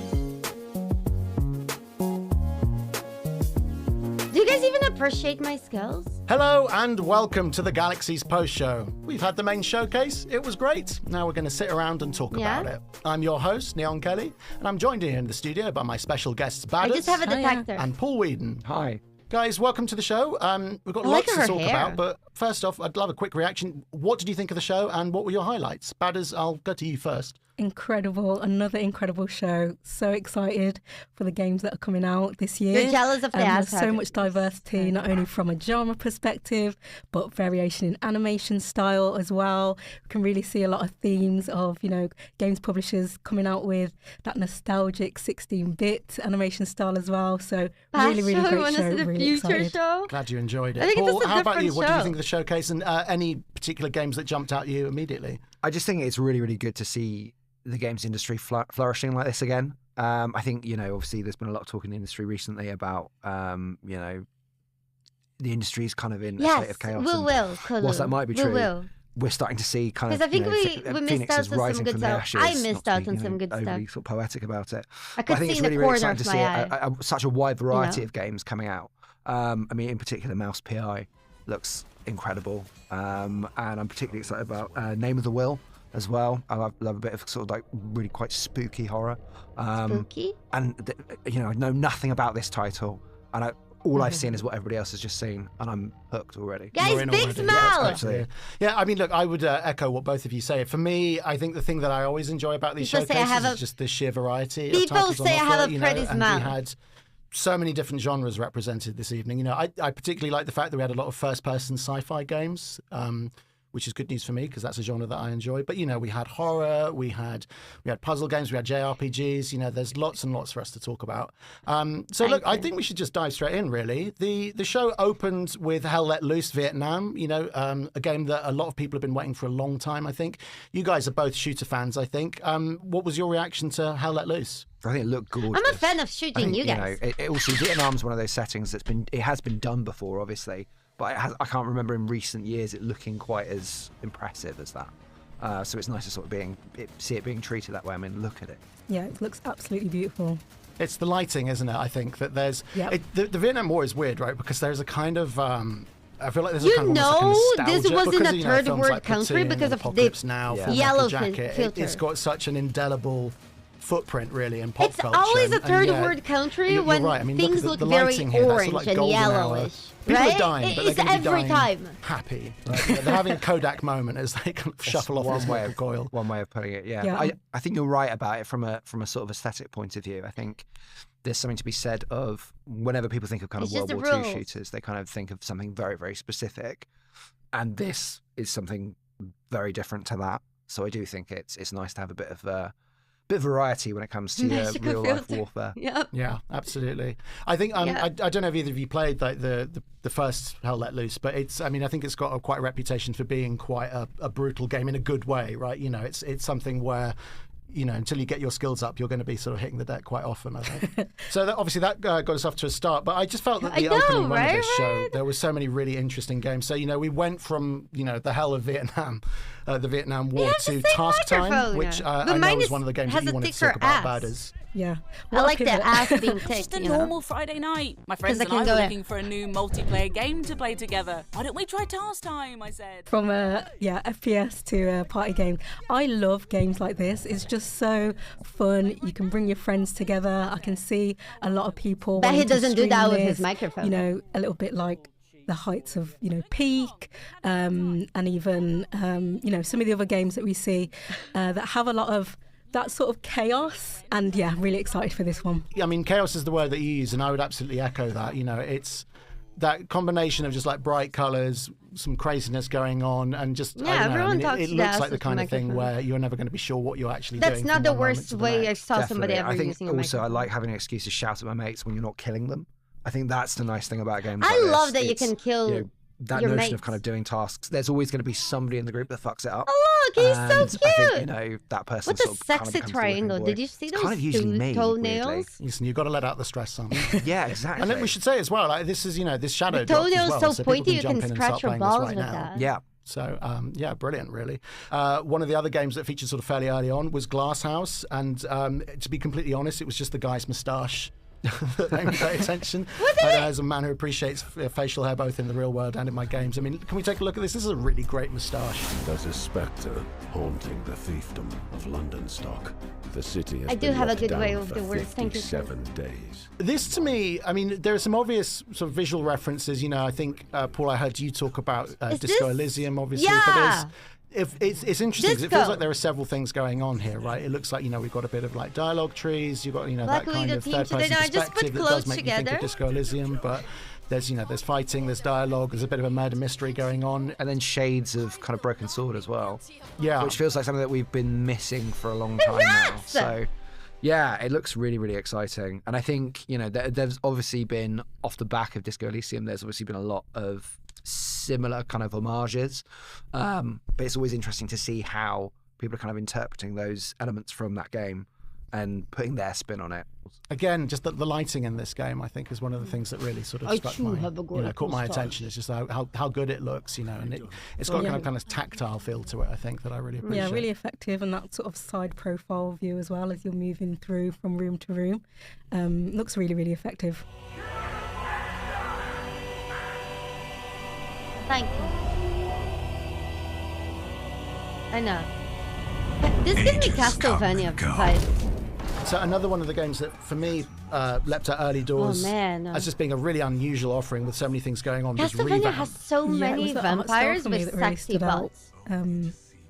Do you guys even appreciate my skills? Hello and welcome to the Galaxies post-show. We've had the main showcase. It was great. Now we're going to sit around and talk about it. I'm your host, Neon Kelly, and I'm joined here in the studio by my special guests, Badders. I just have a detector. And Paul Whedon. Hi. Guys, welcome to the show. We've got lots to talk about, but first off, I'd love a quick reaction. What did you think of the show and what were your highlights? Badders, I'll go to you first. Incredible. Another incredible show. So excited for the games that are coming out this year. You're jealous of the There's so much diversity, not only from a genre perspective, but variation in animation style as well. We can really see a lot of themes of, games publishers coming out with that nostalgic 16-bit animation style as well. So really great show. Really excited. Glad you enjoyed it. I think Paul, it's a how about you? different What did you show. think of the showcase and any particular games that jumped out at you immediately? I just think it's really good to see the games industry flourishing like this again. I think, obviously there's been a lot of talk in the industry recently about, the industry's kind of in a state of chaos. Whilst that might be true, we're starting to see kind of, I think we missed out on some good stuff. I missed out on some good stuff. Overly sort of poetic about it. I could think see it's in the really corner exciting to of see such a wide variety of games coming out. In particular, Mouse PI looks incredible. And I'm particularly excited about Name of the Will as well. I love a bit of sort of like really quite spooky horror. Spooky? And, I know nothing about this title. And all I've seen is what everybody else has just seen. And I'm hooked already. Guys, big smile! Yeah, I mean, look, I would echo what both of you say. For me, I think the thing that I always enjoy about these showcases is just the sheer variety of titles People say on I offer, have a pretty and smile. we had so many different genres represented this evening. I particularly like the fact that we had a lot of first-person sci-fi games, which is good news for me because that's a genre that I enjoy. But we had horror, we had puzzle games, we had JRPGs. There's lots and lots for us to talk about. Look, I think we should just dive straight in. Really, the show opened with Hell Let Loose Vietnam. A game that a lot of people have been waiting for a long time. I think you guys are both shooter fans. I think. What was your reaction to Hell Let Loose? I think it looked gorgeous. I'm a fan of shooting. You guys. It also Vietnam's one of those settings it has been done before, obviously. But I can't remember in recent years it looking quite as impressive as that. So it's nice to sort of see it being treated that way. I mean, look at it. Yeah, it looks absolutely beautiful. It's the lighting, isn't it? I think that there's the Vietnam War is weird, right? Because there's a kind of I feel like there's a kind of this was in a third world country because of the Now, yellow jacket. filter. It's got such an indelible footprint, really, in pop culture. It's always a third world country when right. I mean, things look very here, orange like and yellowish. People right? are dying, but it's they're going to be every dying time. happy. Right? They're having a Kodak moment as they kind of shuffle off this way coil. One way of putting it, yeah. I think you're right about it from a sort of aesthetic point of view. I think there's something to be said of whenever people think of kind of World War II shooters, they kind of think of something very, very specific. And this is something very different to that. So I do think it's nice to have a bit of variety when it comes to real life warfare. Yeah, absolutely. I think I don't know if either of you played like the first Hell Let Loose, but I think it's got quite a reputation for being quite a brutal game in a good way, right? It's something where until you get your skills up, you're going to be sort of hitting the deck quite often, I think. So obviously that got us off to a start, but I just felt that the opening run of this show, there was so many really interesting games. So, we went from, the hell of Vietnam, the Vietnam War to Task Time, which I know was one of the games that you wanted to talk about, Badders. Yeah. I like the ass being ticked. Just a normal Friday night. My friends and I were looking for a new multiplayer game to play together. Why don't we try Task Time, I said. From FPS to a party game. I love games like this. It's just so fun. You can bring your friends together. I can see a lot of people. But he doesn't do that with his this, microphone. A little bit like the heights of Peak, and even some of the other games that we see that have a lot of that sort of chaos. And really excited for this one. I mean, chaos is the word that you use, and I would absolutely echo that. It's that combination of just like bright colours, some craziness going on, and just everyone talks it looks like the kind of thing where you're never going to be sure what you're actually doing. That's not the worst way I saw somebody ever using a microphone. Also, I like having an excuse to shout at my mates when you're not killing them. I think that's the nice thing about games. I love that you can kill that your notion mates. of kind of doing tasks. There's always going to be somebody in the group that fucks it up. Oh look, he's so cute. I think, that person. What a sexy triangle! Did you see those kind of usually me, toenails? Listen, you've got to let out the stress, son. Yeah, exactly. And then we should say as well, like this is this shadow. The toenails as well, so pointy you can jump in and scratch start your playing this balls right with now. that. Yeah. So, brilliant, really. One of the other games that featured sort of fairly early on was Glass House. And to be completely honest, it was just the guy's moustache that don't pay attention. As a man who appreciates facial hair both in the real world and in my games, I mean, can we take a look at this? This is a really great moustache. There's a spectre haunting the fiefdom of London stock. The city has I do been have a locked good down way of for the word. Thank you. 57 days. This, to me, I mean, there are some obvious sort of visual references. You know, I think, Paul, I heard you talk about Disco Elysium, obviously. Yeah. But it's interesting because it feels like there are several things going on here, right? It looks like, you know, we've got a bit of like dialogue trees. You've got, you know, that kind of third-person perspective that does make me think of Disco Elysium, but there's, you know, there's fighting, there's dialogue, there's a bit of a murder mystery going on. And then shades of kind of Broken Sword as well. Yeah. Which feels like something that we've been missing for a long time now. So, yeah, it looks really, really exciting. And I think, you know, there's obviously been, off the back of Disco Elysium, there's obviously been a lot of similar kind of homages. But it's always interesting to see how people are kind of interpreting those elements from that game and putting their spin on it. Again, just the lighting in this game, I think, is one of the things that really sort of caught my attention. It's just how good it looks, you know, and it's got a kind of tactile feel to it, I think, that I really appreciate. Yeah, really effective, and that sort of side profile view as well as you're moving through from room to room. Looks really, really effective. Thank you. I know. This gives me Castlevania vibes. So another one of the games that, for me, leapt out early doors as just being a really unusual offering with so many things going on. Castlevania has so many vampires with sexy belts.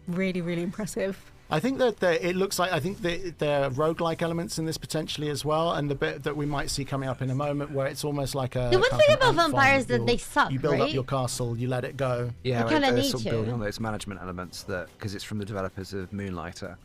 Really, really impressive. I think that it looks like, I think there are roguelike elements in this potentially as well, and the bit that we might see coming up in a moment where it's almost like a... The one thing about vampires is that they suck, You build up your castle, you let it go. Yeah, they're sort of building on those management elements because it's from the developers of Moonlighter.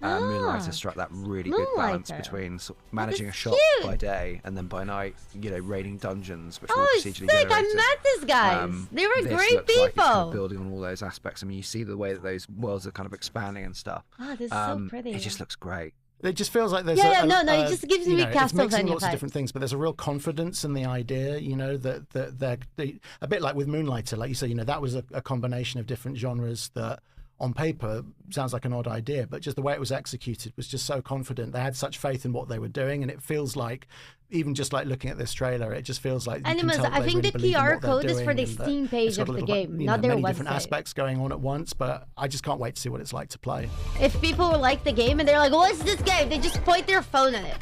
Moonlighter struck that really good balance between sort of managing a shop by day and then by night, you know, raiding dungeons, which were procedurally generated. I met these guys. They were great people. Like it's kind of building on all those aspects. I mean, you see the way that those worlds are kind of expanding and stuff. Oh, this is so pretty. It just looks great. It just feels like there's it just gives me Castlevania it's mixing lots of different things, but there's a real confidence in the idea, you know, that they're a bit like with Moonlighter, like you say, you know, that was a combination of different genres that on paper sounds like an odd idea, but just the way it was executed was just so confident. They had such faith in what they were doing, and it feels like, even just like looking at this trailer, it just feels like I think the QR code is for the Steam page of the game, not their website. Many different aspects going on at once, but I just can't wait to see what it's like to play. If people like the game and they're like, what's this game? They just point their phone at it.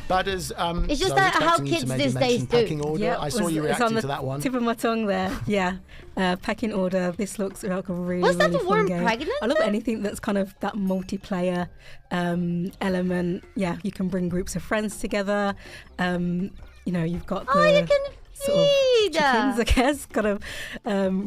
That is, it's just how kids these days do. Pecking Order. Yeah, I saw you reacting to that one. Tip of my tongue there. Yeah, Pecking Order. This looks like a really, What's that, really the fun worm game. pregnant? I love anything that's kind of that multiplayer element. Yeah, you can bring groups of friends together. You know, you've got the sort of chickens, I guess, kind of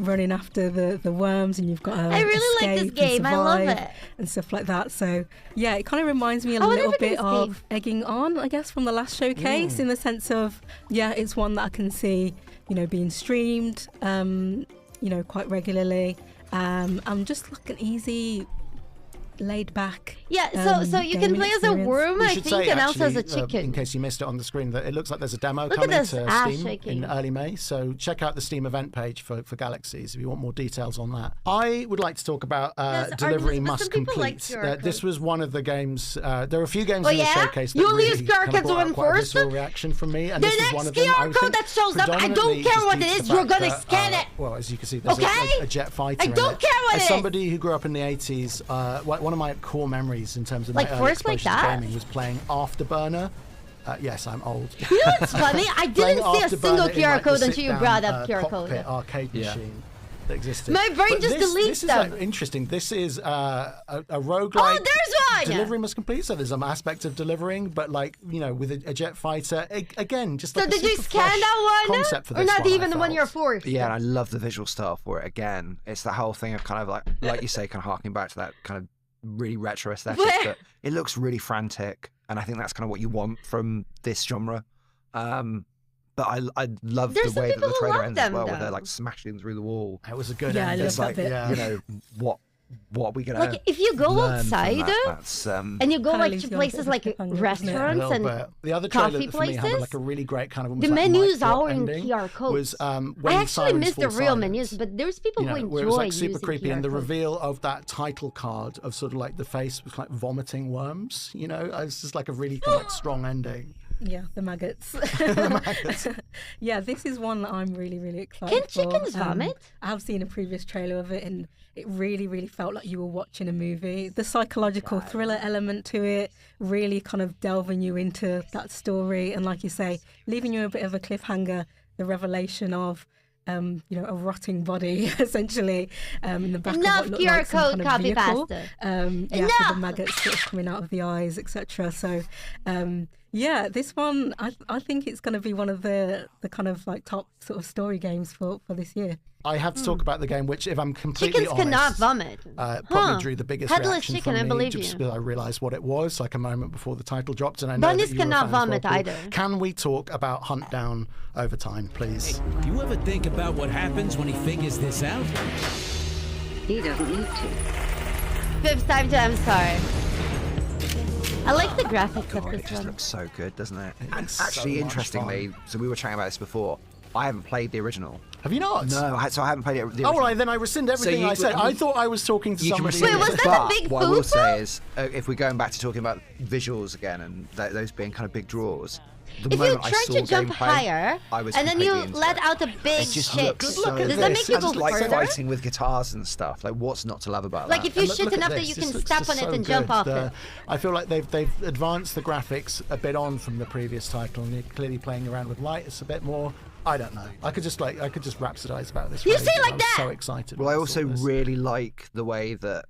running after the worms, and you've got to I really like this game. I love it. And stuff like that. So yeah, it kind of reminds me a little bit of Egging On, I guess, from the last showcase, in the sense of, yeah, it's one that I can see, you know, being streamed, you know, quite regularly. I'm just like an easy, laid back. Yeah, so you can play as a worm, I think, and also as a chicken. In case you missed it on the screen, that it looks like there's a demo coming to Steam in early May. So check out the Steam event page for Galaxies if you want more details on that. I would like to talk about Delivery Must Complete. This was one of the games. There are a few games in the showcase that really use QR codes on first. A reaction from me, and the this next is one of them. QR code that shows up, I don't care what it is. You're gonna scan it. Well, as you can see, there's a jet fighter. I don't care what it is. As somebody who grew up in the 80s, one of my core memories in terms of my early exposure to gaming was playing Afterburner. Yes, I'm old. You know what's funny? I didn't see a single QR code until you brought up QR code. Arcade machine that existed. My brain just deletes this them. This is interesting. This is a roguelike. Oh, there's one! Delivery Must Complete, so there's some aspect of delivering, but like, you know, with a jet fighter, again, just like so did you scan that one? Concept for or this not one, even the one you're forced? Yeah, and I love the visual style for it. Again, it's that whole thing of kind of like you say, kind of harking back to that kind of really retro aesthetic, but it looks really frantic, and I think that's kind of what you want from this genre. But I love the way that the trailer ends as well, where they're like smashing through the wall. It was a good end. It's like, you know, what are we gonna like if you go outside and you go like to places like restaurants and the other coffee for me places, had like a really great kind of the menus are in QR codes. I actually missed the real menus, but there's people who enjoy it was like using super creepy, QR and the codes. reveal of that title card of sort of like the face with like vomiting worms, you know, it's just like a really like strong ending. Yeah, the maggots. Yeah, this is one that I'm really, really excited Can for. chickens vomit? I have seen a previous trailer of it, and it really, really felt like you were watching a movie. The psychological thriller element to it, really kind of delving you into that story, and like you say, leaving you a bit of a cliffhanger. The revelation of a rotting body, essentially, in the back of what looked like some kind of vehicle. With the maggots sort of coming out of the eyes, etc. So, this one, I think it's going to be one of the kind of like top sort of story games for this year. I have to talk about the game, which, if I'm completely Chickens honest, cannot vomit. Probably drew the biggest Headless reaction chicken, from I me, believe just you. because I realised what it was, like a moment before the title dropped, and I know Bunnies that you were a cannot fan as well, vomit Paul. either. Can we talk about Hunt Down over time, please? Do you ever think about what happens when he figures this out? He doesn't need to. Fifth time to I'm sorry. I like the graphics of It this just one. looks so good, doesn't it? And so actually, much interestingly, so we were chatting about this before. I haven't played the original. Have you not? No, so I haven't played it. The Oh, original. right, then I rescind everything I said. I thought I was talking to somebody. Wait, was that but the big what I will fupa? say is, if we're going back to talking about visuals again and those being kind of big draws, the If you moment I try saw to jump gameplay, higher, I was and then you completely into let it. out a big It just shit, looks so does good. that make you And go like further? fighting with guitars and stuff. Like, what's not to love about Like that? if you shit Look at enough that this. you This can looks step just on it so and jump good. off it. I feel like they've advanced the graphics a bit on from the previous title, and they're clearly playing around with light. It's a bit more. I don't know. I could just rhapsodize about this. You for say ages. like I was that? so excited. Well, when I saw also this. really like the way that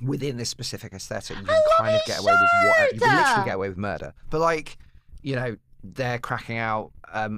within this specific aesthetic, you can kind of get away with what you can literally get away with murder. But like, they're cracking out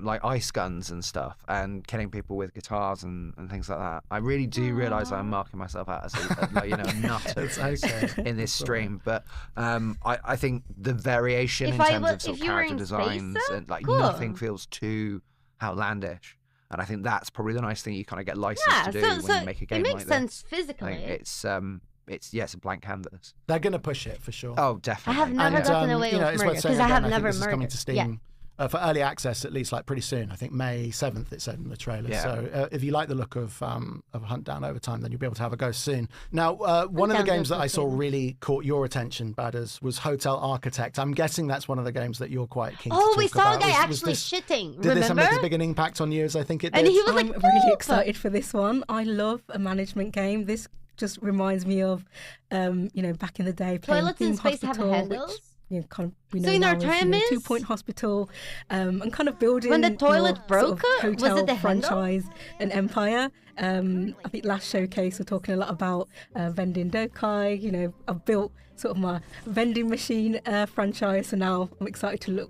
like ice guns and stuff and killing people with guitars and things like that. I really do realise I'm marking myself out as a nutter in this stream. But I think the variation in terms of sort of character designs and like nothing feels too outlandish. And I think that's probably the nice thing you kind of get licensed to do when you make a game like this. It makes sense physically. It's a blank canvas. They're going to push it for sure. Oh, definitely. I have never gotten away with murder because I have never this is coming murdered. to Steam for early access, at least, like pretty soon. I think May 7th. It said in the trailer. Yeah. So if you like the look of Hunt Down over time, then you'll be able to have a go soon. Now, one of the games that I saw really caught your attention, Badders, was Hotel Architect. I'm guessing that's one of the games that you're quite keen to talk about. Oh, we saw a guy Was actually this- shitting. Did this Remember? make a big impact on you as I think it did? And he was like, I'm really excited for this one. I love a management game. This just reminds me of, back in the day playing Toilets in Theme Space have Hospital, handles? which kind of we So know in now our as, time is- 2 Point Hospital, and kind of building When the toilet your broke, sort of was hotel it the handle? franchise and empire. I think last showcase we're talking a lot about vending dokai. I've built sort of my vending machine franchise, so now I'm excited to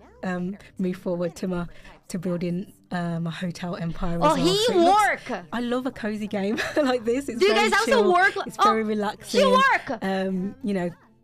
move forward to building my hotel empire. Oh, as well. he So it looks- work. I love a cozy game like this. It's Do you very guys also chill. work? It's Oh, very relaxing. you work.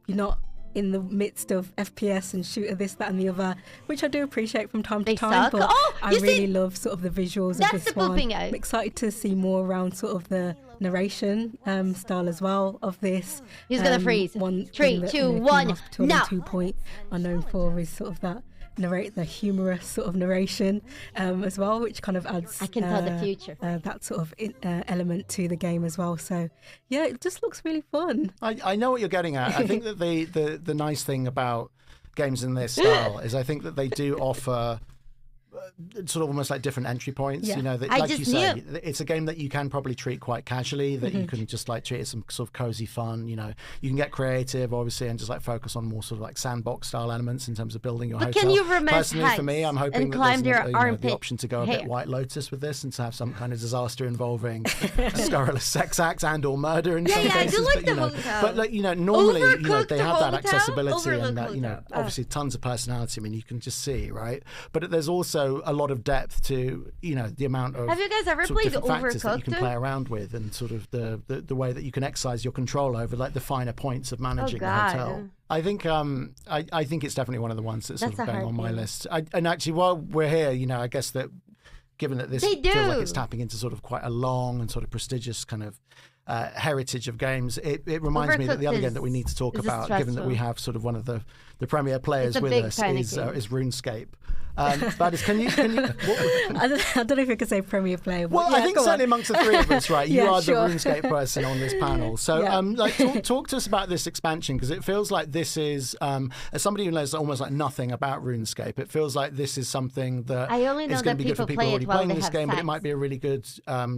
You're not in the midst of FPS and shooter this, that, and the other, which I do appreciate from time to time. suck. But Oh, I you really see, love sort of the visuals that's of this the one. pooping out. I'm excited to see more around sort of the narration style as well of this. He's gonna freeze. One 3, thing that, 2, Theme 1, Hospital now. and 2 Point are known for is sort of that the humorous sort of narration as well, which kind of adds I can tell the future. that sort of element to the game as well. So yeah, it just looks really fun. I know what you're getting at. I think that the nice thing about games in this style is I think that they do offer sort of almost like different entry points. Yeah. That, I like just you say, knew. it's a game that you can probably treat quite casually, that you can just like treat as some sort of cozy fun. You can get creative, obviously, and just like focus on more sort of like sandbox style elements in terms of building your But hotel. can you romance Personally, for me, I'm hoping and that climb there's their armpit the option to go a bit hair? White Lotus with this and to have some kind of disaster involving a scurrilous sex act and or murder in some Yeah, I do cases. like but, the you know, hotel. but like normally, Overcooked they have that hotel? accessibility and Overlooked that hotel. obviously tons of personality. I mean, you can just see, right? But there's also a lot of depth to the amount of Have you guys ever sort of played different factors that you can Overcooked? play around with, and sort of the way that you can exercise your control over like the finer points of managing the God. hotel. I think I think it's definitely one of the ones that's sort That's of a going hard on my game. list. And actually, while we're here, I guess that given that this They feels like do. it's tapping into sort of quite a long and sort of prestigious kind of heritage of games, it reminds me that the other Overcooked game that we need to talk is about, given that we stressful. have sort of one of the premier players It's a with big us, panic is game. RuneScape. Badis, can you I don't know if I can say Premier Player. But well, I think certainly amongst the three of us, right? You are sure. the RuneScape person on this panel. So, talk to us about this expansion, because it feels like this is, as somebody who knows almost like nothing about RuneScape, it feels like this is something that is going to be good for people already playing this game, but it might be a really good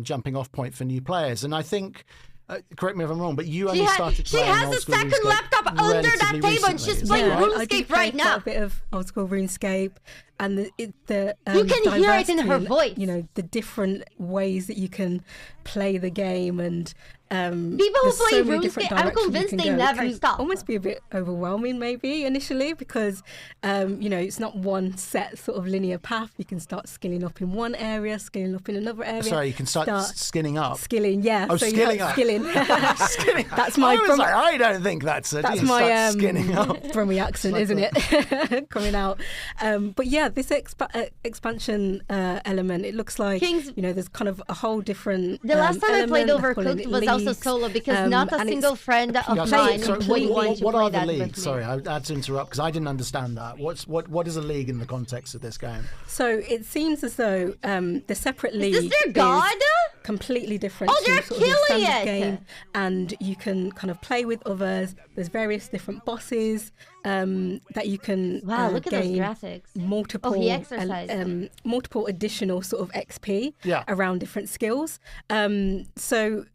jumping off point for new players. And I think. Correct me if I'm wrong, but you only started playing old school RuneScape. She has a second laptop under that table recently. and she's playing RuneScape right now. A bit of old school RuneScape, and the you can hear it in her voice. You know, the different ways that you can play the game, and people who play RuneScape, I'm convinced they never stop. Almost be a bit overwhelming maybe initially, because you know, it's not one set sort of linear path. You can start skilling up in one area, skilling up in another area. Sorry, you can start skinning up. Skilling, yeah. Oh, so skilling up. Skilling. That's my. I don't think that's my skinning up. Brummie accent, isn't it? Coming out. But yeah, this expansion element, it looks like you know, there's kind of a whole different. The last time I played Overcooked was also solo, because not a single friend of mine. What are the leagues? Sorry, I had to interrupt because I didn't understand that. What is a league in the context of this game? So it seems as though the separate league is their god? Completely different. Oh, they're to sort of the killing standard it! Game, and you can kind of play with others. There's various different bosses that you can look at those gain graphics. multiple he exercised. Multiple additional sort of XP around different skills. So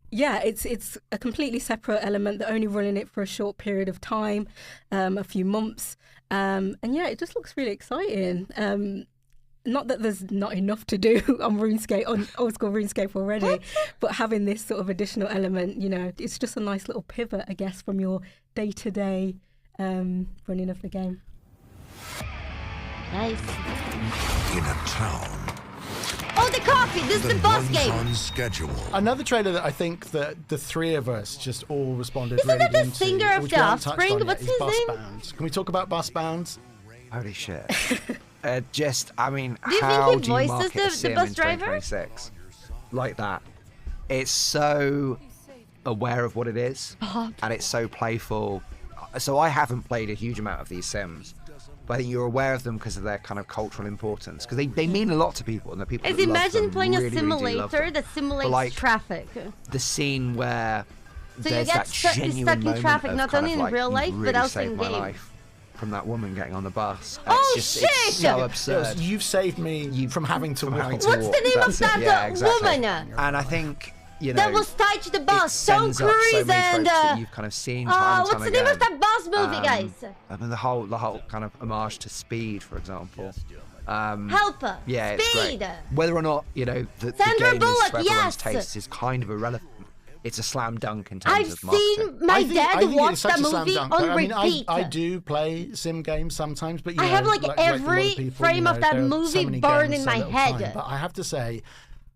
yeah, it's a completely separate element. They're only running it for a short period of time, a few months, and yeah, it just looks really exciting. Not that there's not enough to do on RuneScape, on old school RuneScape already, but having this sort of additional element, you know, it's just a nice little pivot, I guess, from your day-to-day running of the game. Nice. In a town. Oh, the coffee! This is the boss game. On schedule. Another trailer that I think that the three of us just all responded Isn't really that the singer of The Offspring? What's his name? Busbound. Can we talk about Busbound? Holy shit. I mean, do you how think he do you voices market the bus driver? 2026 like that? It's so aware of what it is, and it's so playful. So I haven't played a huge amount of these sims, but I think you're aware of them because of their kind of cultural importance, because they mean a lot to people, and the people that love imagine them playing really, a simulator that simulates traffic. The scene where so there's you get that genuine stuck in traffic, moment not of only in real life, really but also saved in my game. life from that woman getting on the bus. Oh, it's shit! It's so absurd. You've saved me from having to walk. What's the name of that woman? And I think, you know, that will touch the bus, Tom sends up so Cruise many and tropes that you've kind of seen time and what's time the name again. of that boss movie, guys? I mean, the whole kind of homage to Speed, for example. Helper. Yeah, Speed. It's great. Whether or not, you know, the Sandra game Bullock, is for everyone's yes. taste is kind of irrelevant. It's a slam dunk in terms I've of marketing. seen my dad watch that movie on repeat. I do play sim games sometimes, but you know, I have like every people, frame of that there are movie so burned in games, my so little head. time. But I have to say,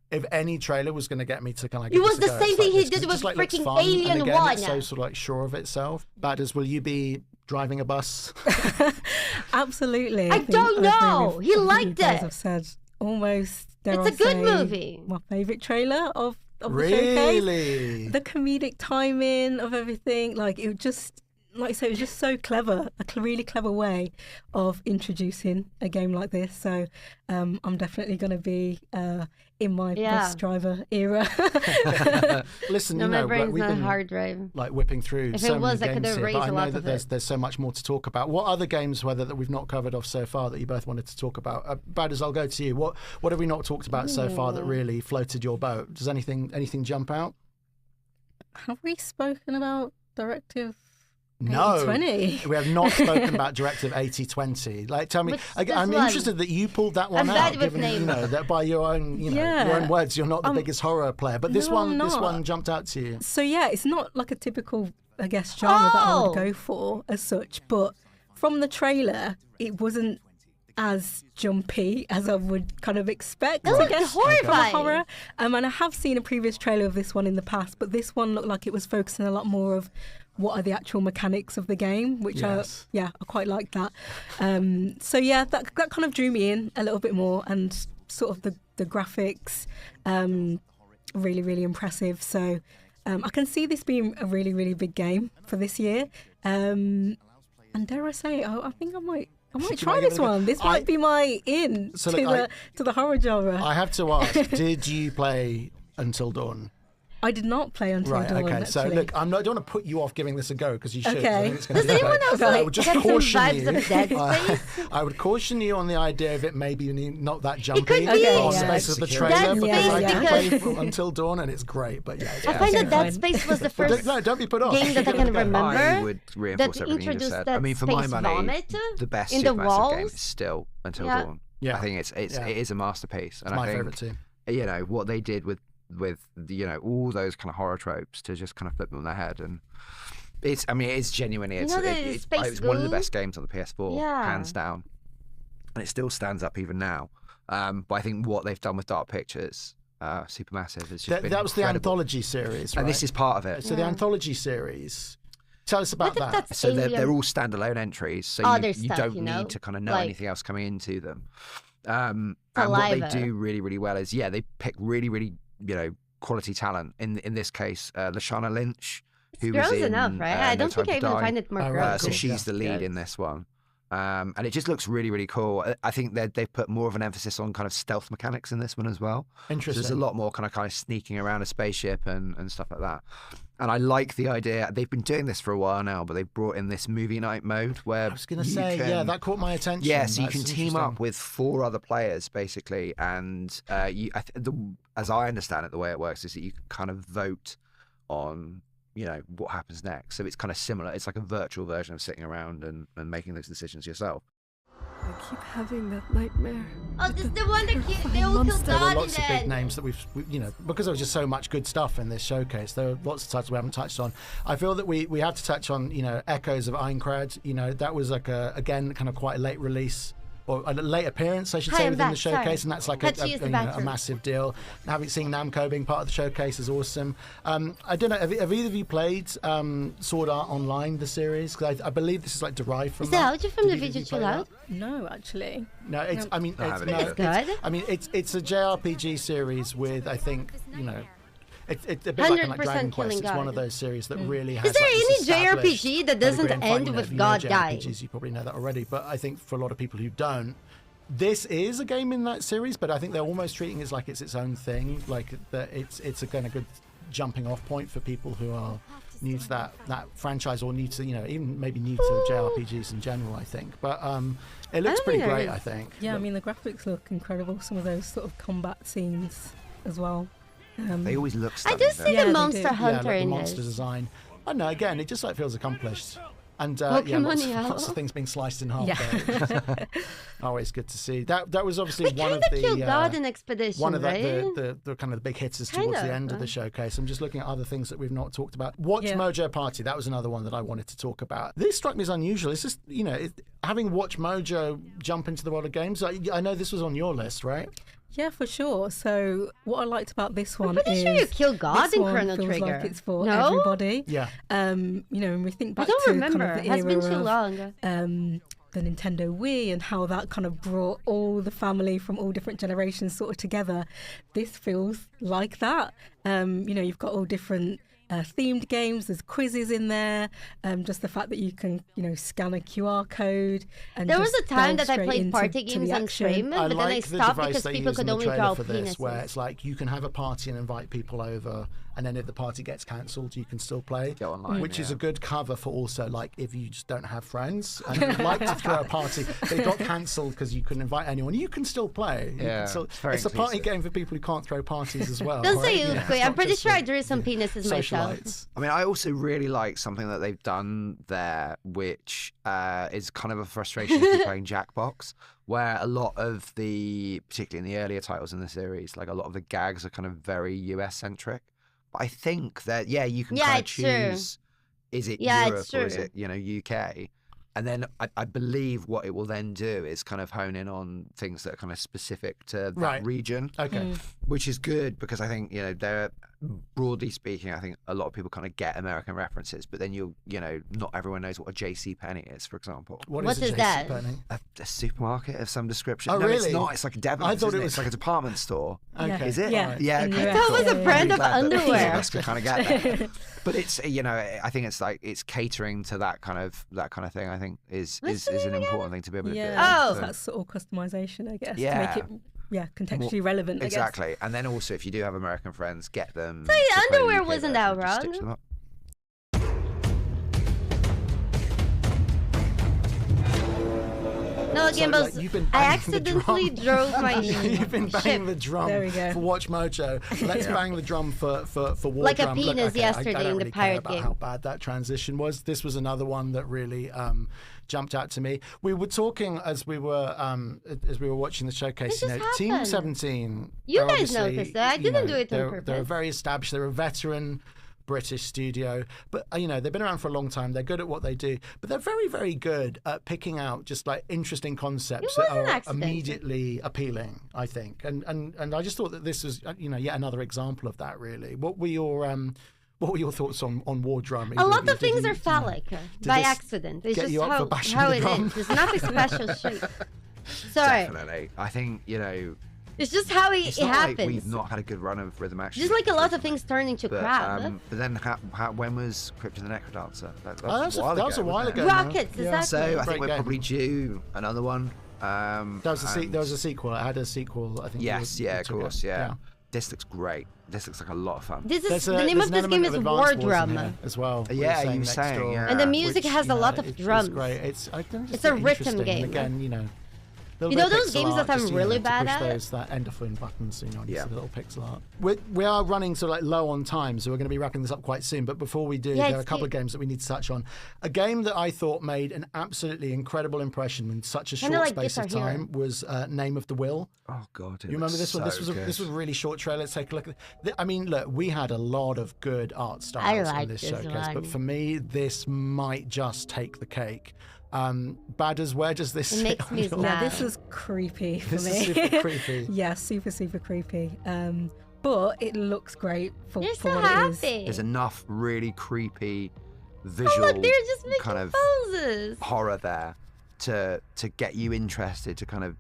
if any trailer was going to get me to kind of it was the same thing he did with freaking Alien 1. It's so sort of like sure of itself. Badders, will you be driving a bus? Absolutely. I don't know. He liked it. I've said almost. It's a good movie. My favorite trailer of really? The showcase. The comedic timing of everything, like it was just, like I say, it was just so clever, a really clever way of introducing a game like this. So I'm definitely going to be in my bus driver era. Listen, no, you know, my brain's we've not been hard drive. like whipping through if so it was, many I could games have here, raised but a I lot know of that there's so much more to talk about. What other games that we've not covered off so far that you both wanted to talk about? Badders, I'll go to you. What have we not talked about so far that really floated your boat? Does anything jump out? Have we spoken about Directive? No, 8020? We have not spoken about Directive 8020. Like, tell me, I'm interested that you pulled that one out, given you know that by your own, your own words, you're not the biggest horror player, but this one jumped out to you. So yeah, it's not like a typical, I guess, genre that I would go for as such, but from the trailer, it wasn't as jumpy as I would kind of expect. I guess horrifying. From a horror. And I have seen a previous trailer of this one in the past, but this one looked like it was focusing a lot more of what are the actual mechanics of the game, which I quite like that. So yeah, that kind of drew me in a little bit more, and sort of the graphics, really, really impressive. So I can see this being a really, really big game for this year. And dare I say, I think I might I might try this one. This might be my to the horror genre. I have to ask, did you play Until Dawn? I did not play Until Dawn. Okay. Actually. So look, I don't want to put you off giving this a go because you should. Okay. Does anyone else I would just caution you. I would caution you on the idea of it maybe not that jumpy on the basis of the trailer because I did play Until Dawn and it's great. But I find that Dead Space was the first don't be put off. game that I can remember. I would reinforce everything you just said. I mean, for my money, the best Supermassive game is still Until Dawn. Yeah. I think it is a masterpiece. And it's I my think, favourite too. You know, what they did with all those kind of horror tropes to just kind of flip them on their head, and it's genuinely it's one of the best games on the PS4, hands down, and it still stands up even now. But I think what they've done with Dark Pictures, Supermassive, has just been that was the incredible. anthology series, right? And this is part of it. So the anthology series. Tell us about that. So they're all standalone entries, so you don't need to kind of know anything else coming into them. And what they do really, really well is they pick really, really quality talent. In this case, Lashana Lynch, who was in enough, right? I don't think I even find it more gross. So she's the lead in this one. And it just looks really, really cool. I think they've put more of an emphasis on kind of stealth mechanics in this one as well. Interesting. So there's a lot more kind of sneaking around a spaceship and stuff like that. And I like the idea. They've been doing this for a while now, but they've brought in this movie night mode where I was going to say, that caught my attention. Yeah, so you can team up with 4 other players basically, and as I understand it, the way it works is that you can kind of vote on what happens next. So it's kind of similar. It's like a virtual version of sitting around and making those decisions yourself. I keep having that nightmare. Oh, this is the one that they all killed There God were lots in of big it. names that we've because there was just so much good stuff in this showcase. There are lots of titles we haven't touched on. I feel that we have to touch on Echoes of Aincrad. That was like again kind of quite a late release. Or a late appearance, I should say, within the showcase, and that's like a massive deal. Having seen Namco being part of the showcase is awesome. I don't know, have either of you played Sword Art Online, the series? Because I believe this is like derived from. Is that out from the video chill out? No, actually. No, it's. No. I mean, it's good. I mean, it's a JRPG series with, I think, It's a bit like Dragon Quest. It's one of those series that really has. Is there any JRPG that doesn't end with God dying? You probably know that already, but I think for a lot of people who don't, this is a game in that series. But I think they're almost treating it as like it's its own thing, like that it's a kind of good jumping off point for people who are new to that franchise or new to even maybe new to JRPGs in general. I think, but it looks pretty great. I think. Yeah, I mean the graphics look incredible. Some of those sort of combat scenes as well. They always look stunning. I do see the Monster Hunter like in the monster this. design. I don't know, again, it just feels accomplished. And lots of things being sliced in half. Yeah. Always good to see. That was obviously they one of the killed God in Expedition, one of right? the kind of the big hitters towards the end of the showcase. I'm just looking at other things that we've not talked about. Watch Mojo Party, that was another one that I wanted to talk about. This struck me as unusual. It's just having Watch Mojo jump into the world of games. I know this was on your list, right? Yeah, for sure. So what I liked about this one I'm pretty is sure you killed God in Chrono feels Trigger. Like it's for everybody. Yeah. When we think back I don't to remember. kind of the It has been era too of, long. the Nintendo Wii and how that kind of brought all the family from all different generations sort of together. This feels like that. You've got all different themed games. There's quizzes in there. Just the fact that you can, scan a QR code. And there was a time that I played party games on stream, but then I stopped because people could only draw penises. Where it's like you can have a party and invite people over, and then if the party gets cancelled, you can still play. Go online, which is a good cover for also like if you just don't have friends and you'd like to throw a party, but it got cancelled because you couldn't invite anyone. You can still play. It's a party game for people who can't throw parties as well. Don't say you. I'm pretty sure I drew some penises myself. I mean, I also really like something that they've done there, which is kind of a frustration if you're playing Jackbox, where a lot of particularly in the earlier titles in the series, like a lot of the gags are kind of very US-centric. But I think that, you can kind of choose, is it Europe or is it, UK? And then I believe what it will then do is kind of hone in on things that are kind of specific to that region. Okay. Which is good because I think, broadly speaking, I think a lot of people kind of get American references, but then not everyone knows what a JCPenney is, for example. What is that? A supermarket of some description. Oh, no, really? It's not. It's like a Debenhams. I thought it was It's like a department store. Okay. Is it? Yeah. Okay. I thought it was a brand of underwear. That's to kind of get there. But it's I think it's catering to that kind of thing. I think is an important thing to be able to do. Oh, so that's sort of customization, I guess. Yeah. To make it contextually relevant. Exactly. And then also, if you do have American friends, get them. So the underwear wasn't that wrong. No, Gimbals, I accidentally drove my You've been banging the drum There we go. for Watch Mojo. Let's bang the drum for War like Drum. a penis yesterday I don't in the really pirate care game. about how bad that transition was. This was another one that really jumped out to me. We were talking as we were watching the showcase. Team 17. You guys noticed that. I didn't do it on purpose. They're very established. They're a veteran British studio, but they've been around for a long time. They're good at what they do, but they're very, very good at picking out just like interesting concepts that are immediately appealing, I think. And I just thought that this was yet another example of that. Really, what were your thoughts on War Drum? A lot of things are phallic by accident. It's just how it is. It's not a special shape. Sorry. Definitely, I think It's just how it happens. Like we've not had a good run of rhythm action. Just like a lot of things turn into crap. But then, when was Crypt of the Necrodancer? That was a while ago. Rockets, exactly. So I think we're probably due another one. There was a sequel. It had a sequel, I think. Yes, of course, yeah. This looks great. This looks like a lot of fun. The name of this game is War Drum as well. Yeah, you were saying. Yeah. And the music has a lot of drums. It's great. It's a rhythm game. Again, those games that I'm really bad at? That endophone buttons, the little pixel art. We are running sort of like low on time, so we're going to be wrapping this up quite soon. But before we do, there are a couple of games that we need to touch on. A game that I thought made an absolutely incredible impression in such a short space of time was Name of the Will. Oh God! You remember this one? This was a really short trailer. Let's take a look. Look, we had a lot of good art styles in this showcase, but for me, this might just take the cake. Badders, where does this sit? It makes me mad. This is creepy for me. This is super creepy. Yeah, super, super creepy. But it looks great for You're so what happy. it is. There's enough really creepy visual look, they're just making kind of poses. horror there to get you interested to kind of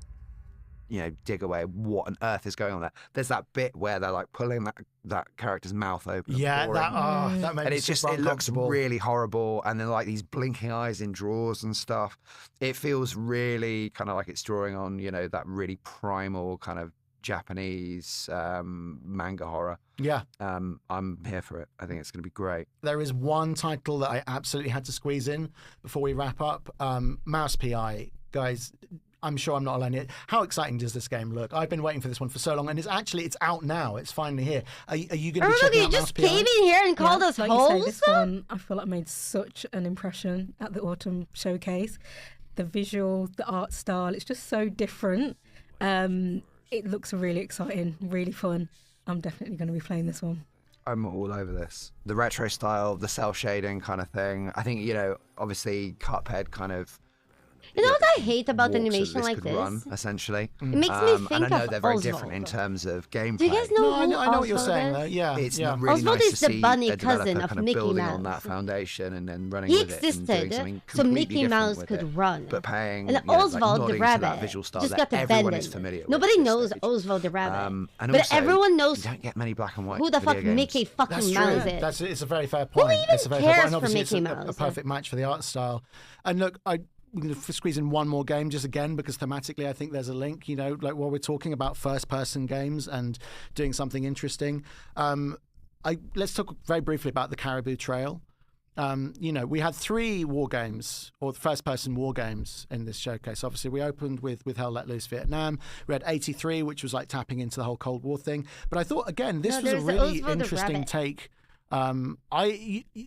dig away what on earth is going on there. There's that bit where they're like pulling that character's mouth open. Yeah, that made me super it looks uncomfortable. really horrible, and then like these blinking eyes in drawers and stuff. It feels really kind of like it's drawing on that really primal kind of Japanese manga horror. Yeah. I'm here for it. I think it's going to be great. There is one title that I absolutely had to squeeze in before we wrap up. Mouse PI, guys. I'm sure I'm not alone yet. How exciting does this game look? I've been waiting for this one for so long, and it's out now. It's finally here. Are you going to be checking out you just came in here and called us holes? This one, I feel like made such an impression at the Autumn Showcase. The visual, the art style, it's just so different. It looks really exciting, really fun. I'm definitely going to be playing this one. I'm all over this. The retro style, the cell shading kind of thing. I think, obviously Cuphead kind of You know what I hate about animation like this? Run, essentially. It makes me think and I know of they're very Oswald. different in terms of gameplay. Do you guys know who I know what you're Oswald saying is? though. Yeah, It's yeah. really Oswald nice is to the see bunny a developer cousin of kind of Mickey building Mouse. on that foundation and then running He with it and doing existed something so completely Mickey different Mouse with could it, run. but paying And like Oswald nodding the to that rabbit visual style just that got everyone abandoned. is familiar with. Nobody at this knows stage. Oswald the rabbit, And but also, everyone knows you don't get many black and white who the fuck video games. Mickey fucking Mouse is. It's a very fair point. even It's a very fair cares point. And for obviously Mickey it's Mouse? a perfect match for the art style. And look, we're going to squeeze in one more game just again because thematically I think there's a link, like while we're talking about first-person games and doing something interesting. Let's talk very briefly about the Caribou Trail. We had 3 war games or first-person war games in this showcase. Obviously, we opened with Hell Let Loose Vietnam. We had 83, which was like tapping into the whole Cold War thing. But I thought, again, this was a really interesting take.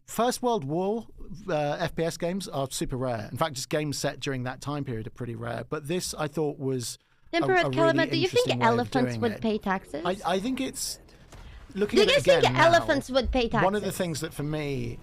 First World War FPS games are super rare. In fact, just games set during that time period are pretty rare. But this, I thought, was Emperor a really Calamar, do you think interesting way of elephants doing would it. pay taxes? I think it's... Do you guys think elephants would pay taxes? One of the things that for me...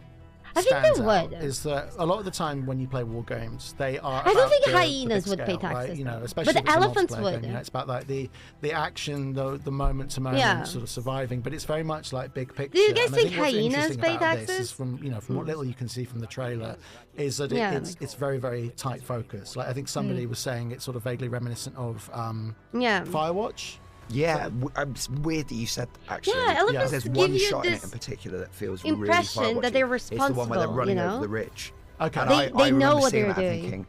stands they out would. is that a lot of the time when you play war games, they are. I don't think the hyenas big would pay scale, taxes, right? You know, though. especially But the if it's a elephants multiplayer would. game, you know, it's about like the action, the moment to moment, sort of surviving. But it's very much like big picture. Do you guys And I think what's hyenas interesting pay about this taxes? is from what little you can see from the trailer, is that it's very very tight focus. Like I think somebody was saying it's sort of vaguely reminiscent of Firewatch. Yeah, it's weird that you said that, actually. Yeah, elephants there's give one you shot in this it in particular that feels impression really that they're It's the one where they're responsible, running you know? over the ridge. Okay. And They I know remember what seeing they're that and doing. thinking,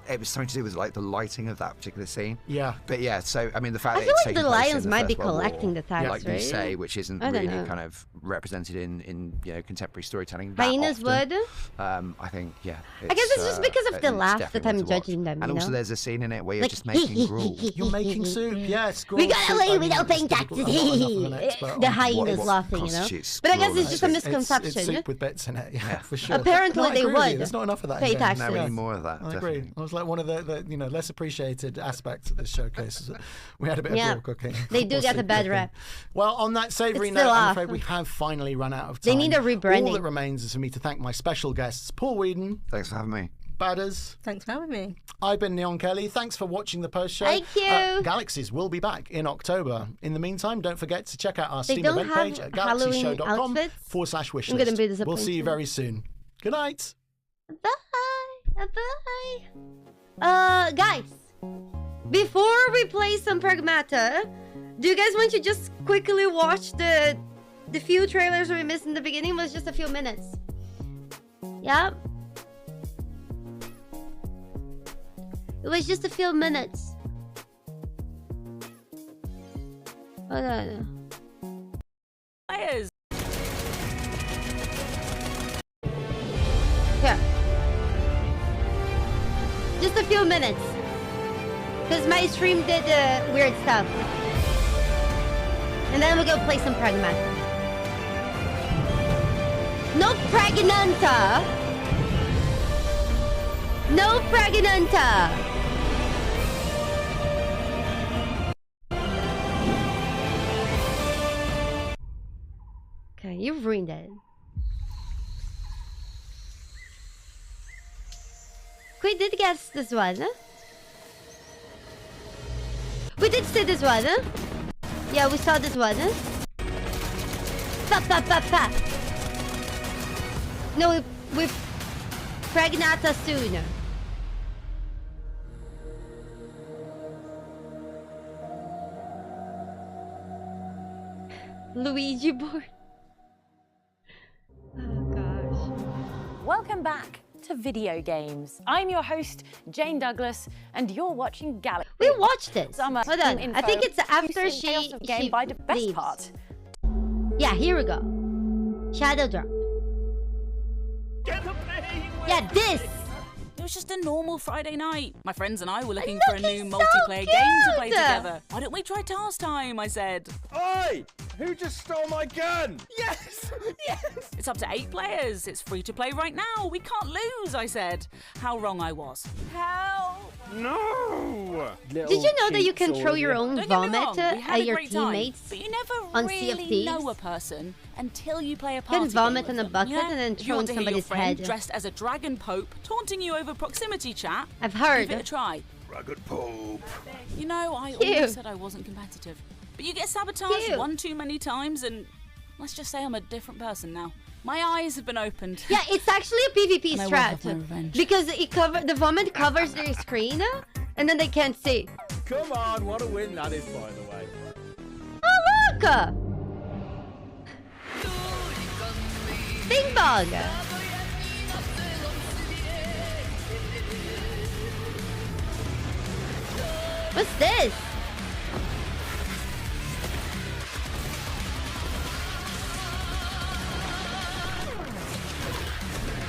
it was something to do with like the lighting of that particular scene. Yeah. But yeah, so I mean the fact I that feel it's like taking the place in lions the might be First World collecting War, the tax, like you right? say, which isn't I don't really know. kind of represented in contemporary storytelling. Hyenas would. I think I guess it's just because of the laugh that I'm judging them. And you also know? there's a scene in it where you're Like, just making gruel. You're making soup, yes. We got away without paying taxes. The hyenas laughing, you know. But I guess it's just a misconception. It's soup with bits in it, yeah, for sure. Apparently No, I they agree with you. would There's not enough of that. pay in games. taxes. No, we need more of that. I agree. Definitely. It was like one of the less appreciated aspects of this showcase. Is that we had a bit of real cooking. They do Or get a soup bad cooking. rep. Well, on that savoury It's note, still I'm off. afraid we have finally run out of time. They need a rebranding. All that remains is for me to thank my special guests, Paul Whedon. Thanks for having me. Badders. Thanks for having me. I've been Neon Kelly. Thanks for watching the post show. Thank you. Galaxies will be back in October. In the meantime, don't forget to check out our They Steam don't event have page at Halloween galaxieshow.com/wishlist. I'm gonna be We'll see you disappointed. very soon. Good night. Bye. Guys, before we play some Pragmata, do you guys want to just quickly watch the few trailers we missed in the beginning? It was just a few minutes. Yeah. It was just a few minutes. Hold on. Players. Here. Just a few minutes. Because my stream did weird stuff. And then we'll go play some Pragmata. No Pragnanta! No Pragnanta! Okay, you've ruined it. We did guess this one. We did see this one. Yeah, we saw this one. Pa. No, we Pragnata soon. Luigi board. Oh gosh. Welcome back to video games. I'm your host, Jane Douglas, and you're watching Galaxies. We watched this. Summer Hold on. info, I think it's after producing chaos she of game by the best leaves. part. Yeah, here we go. Shadow drop. Yeah, this. It was just a normal Friday night. My friends and I were looking for a new so multiplayer game to play cute. together. Why don't we try Task Time, I said. Oi! Who just stole my gun? Yes! Yes! It's up to 8 players. It's free to play right now. We can't lose, I said. How wrong I was. Help! No! Did you know that you can throw your own Don't get me vomit wrong, we had at a your great time, teammates but you never on Sea of really Thieves? know a person until you play a You party can vomit game in a with them, bucket and then If you throw in want to hear your somebody's friend head. dressed as a dragon pope taunting you over proximity chat, I've heard. give it a try. Dragon Pope. You know, I Cute. always said I wasn't competitive. But you get sabotaged Cute. one too many times and let's just say I'm a different person now. My eyes have been opened. Yeah, it's actually a PvP And I will have my strat. revenge. Because the vomit covers their screen and then they can't see. Come on, what a win that is, by the way. Oh, look! Bing bong! What's this?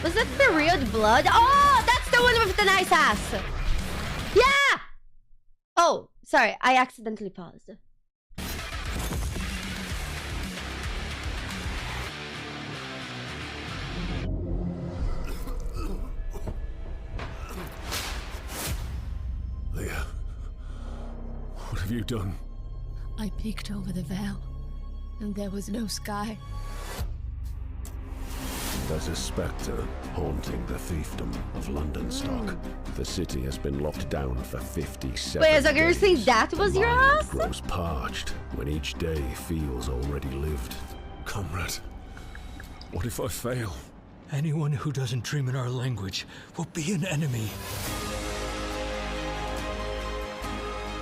Was that period blood? Oh, that's the one with the nice ass. Yeah! Oh, sorry, I accidentally paused. Leah, what have you done? I peeked over the veil, and there was no sky. There's a spectre haunting the fiefdom of London stock. The city has been locked down for 57 Wait, so you're days. saying that was your Mind house? grows parched when each day feels already lived. Comrade, what if I fail? Anyone who doesn't dream in our language will be an enemy.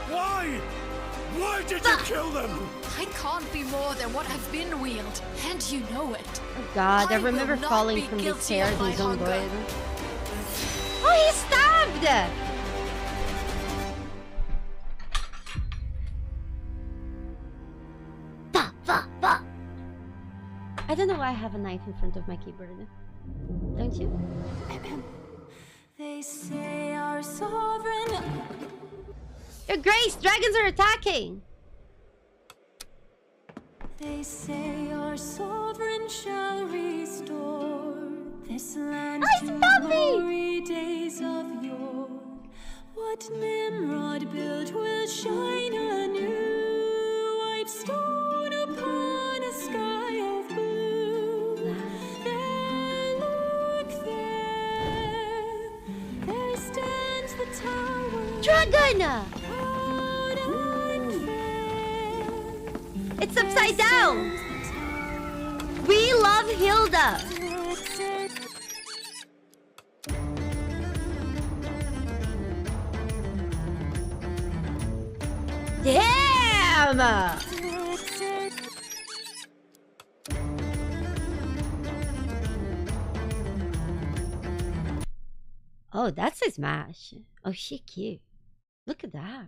Why? Why did you kill them? I can't be more than what I've been wheeled, and you know it. Oh God, I remember falling from these stairs in Zongoid. Oh, he stabbed! I don't know why I have a knife in front of my keyboard. Don't you? They say our sovereign. Your Grace, dragons are attacking! They say our sovereign shall restore this land to glory days of yore. What Nimrod built will shine anew, white stone upon a sky of blue. There, look there, there stands the tower. Dragon! It's upside down! We love Hilda! Damn! Oh, that's a smash. Oh, she cute. Look at that.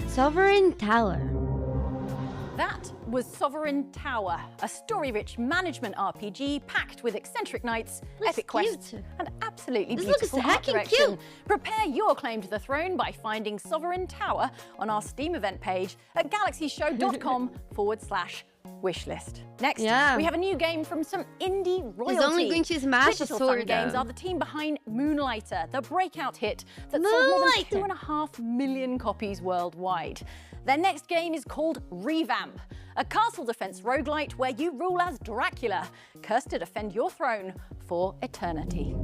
Sovereign Tower. That was Sovereign Tower, a story-rich management RPG packed with eccentric knights, epic quests, and absolutely beautiful art direction. Prepare your claim to the throne by finding Sovereign Tower on our Steam event page at galaxieshow.com/wishlist. Next, we have a new game from some indie royalty. He's only going to smash Digital a sword, Fun Games though. are the team behind Moonlighter, the breakout hit that sold more than 2.5 million copies worldwide. Their next game is called Revamp, a castle defense roguelite where you rule as Dracula, cursed to defend your throne for eternity.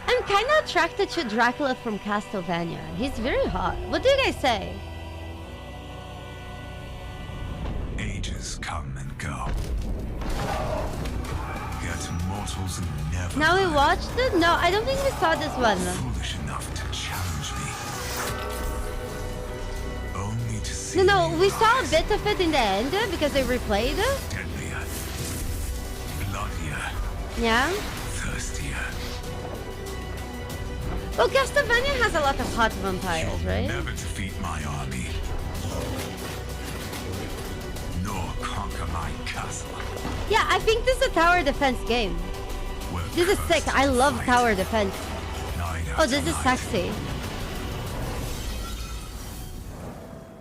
I'm kind of attracted to Dracula from Castlevania. He's very hot. What do you guys say? Ages come and go. Yet mortals never. Now we watched it? No, I don't think we saw this one. Foolish enough to challenge me. Only to see. No, we saw a bit of it in the end because they replayed it. Deadlier, bloodier, Yeah. thirstier. Well, Castlevania has a lot of hot vampires, right? Never defeat my army. Nor conquer my castle. Yeah, I think this is a tower defense game. This is sick. I love tower defense. Oh, this is sexy.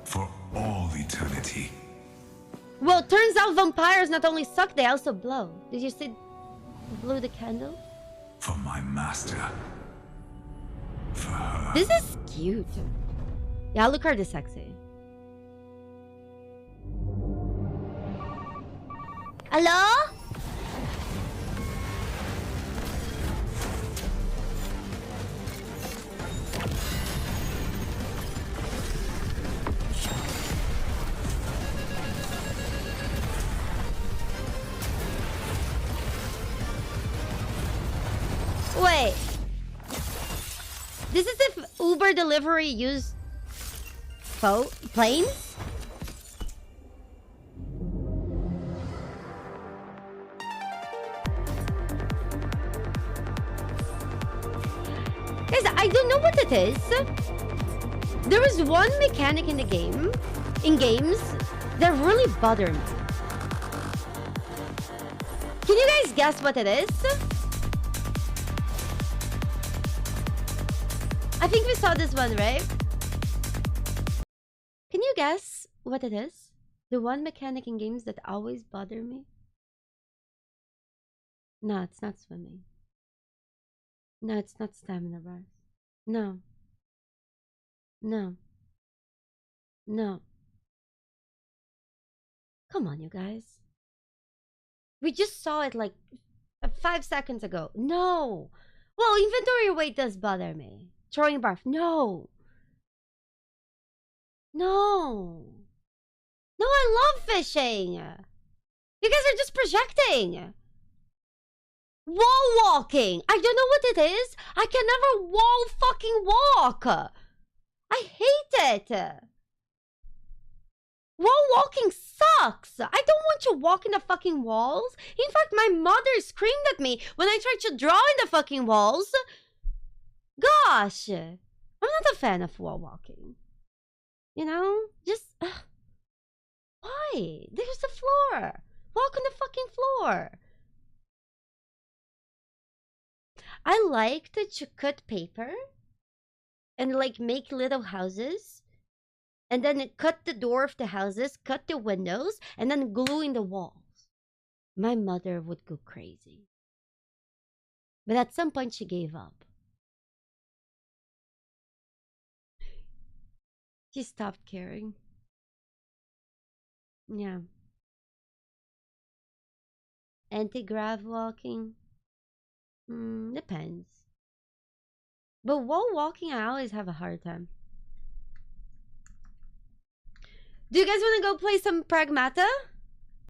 For all eternity. Well, turns out vampires not only suck, they also blow. Did you see? Blew the candle? For my master. For her. This is cute. Yeah, Alucard is sexy. Hello? Wait. This is if Uber delivery used planes? Guys, I don't know what it is. There is one mechanic in the game, in games, that really bother me. Can you guys guess what it is? I think we saw this one, right? Can you guess what it is? The one mechanic in games that always bother me? No, it's not swimming. No, it's not stamina bars. No. No. No. Come on, you guys. We just saw it like 5 seconds ago. No. Well, inventory weight does bother me. Throwing barf. No. No. No, I love fishing. You guys are just projecting. Wall walking. I don't know what it is. I can never wall fucking walk. I hate it. Wall walking sucks. I don't want to walk in the fucking walls. In fact, my mother screamed at me when I tried to draw in the fucking walls. Gosh. I'm not a fan of wall walking. You know? Just... why? There's the floor. Walk on the fucking floor. I liked to cut paper and like make little houses and then cut the door of the houses, cut the windows, and then glue in the walls. My mother would go crazy. But at some point she gave up. She stopped caring. Yeah. Anti-grav walking? Depends. But wall walking, I always have a hard time. Do you guys want to go play some Pragmata?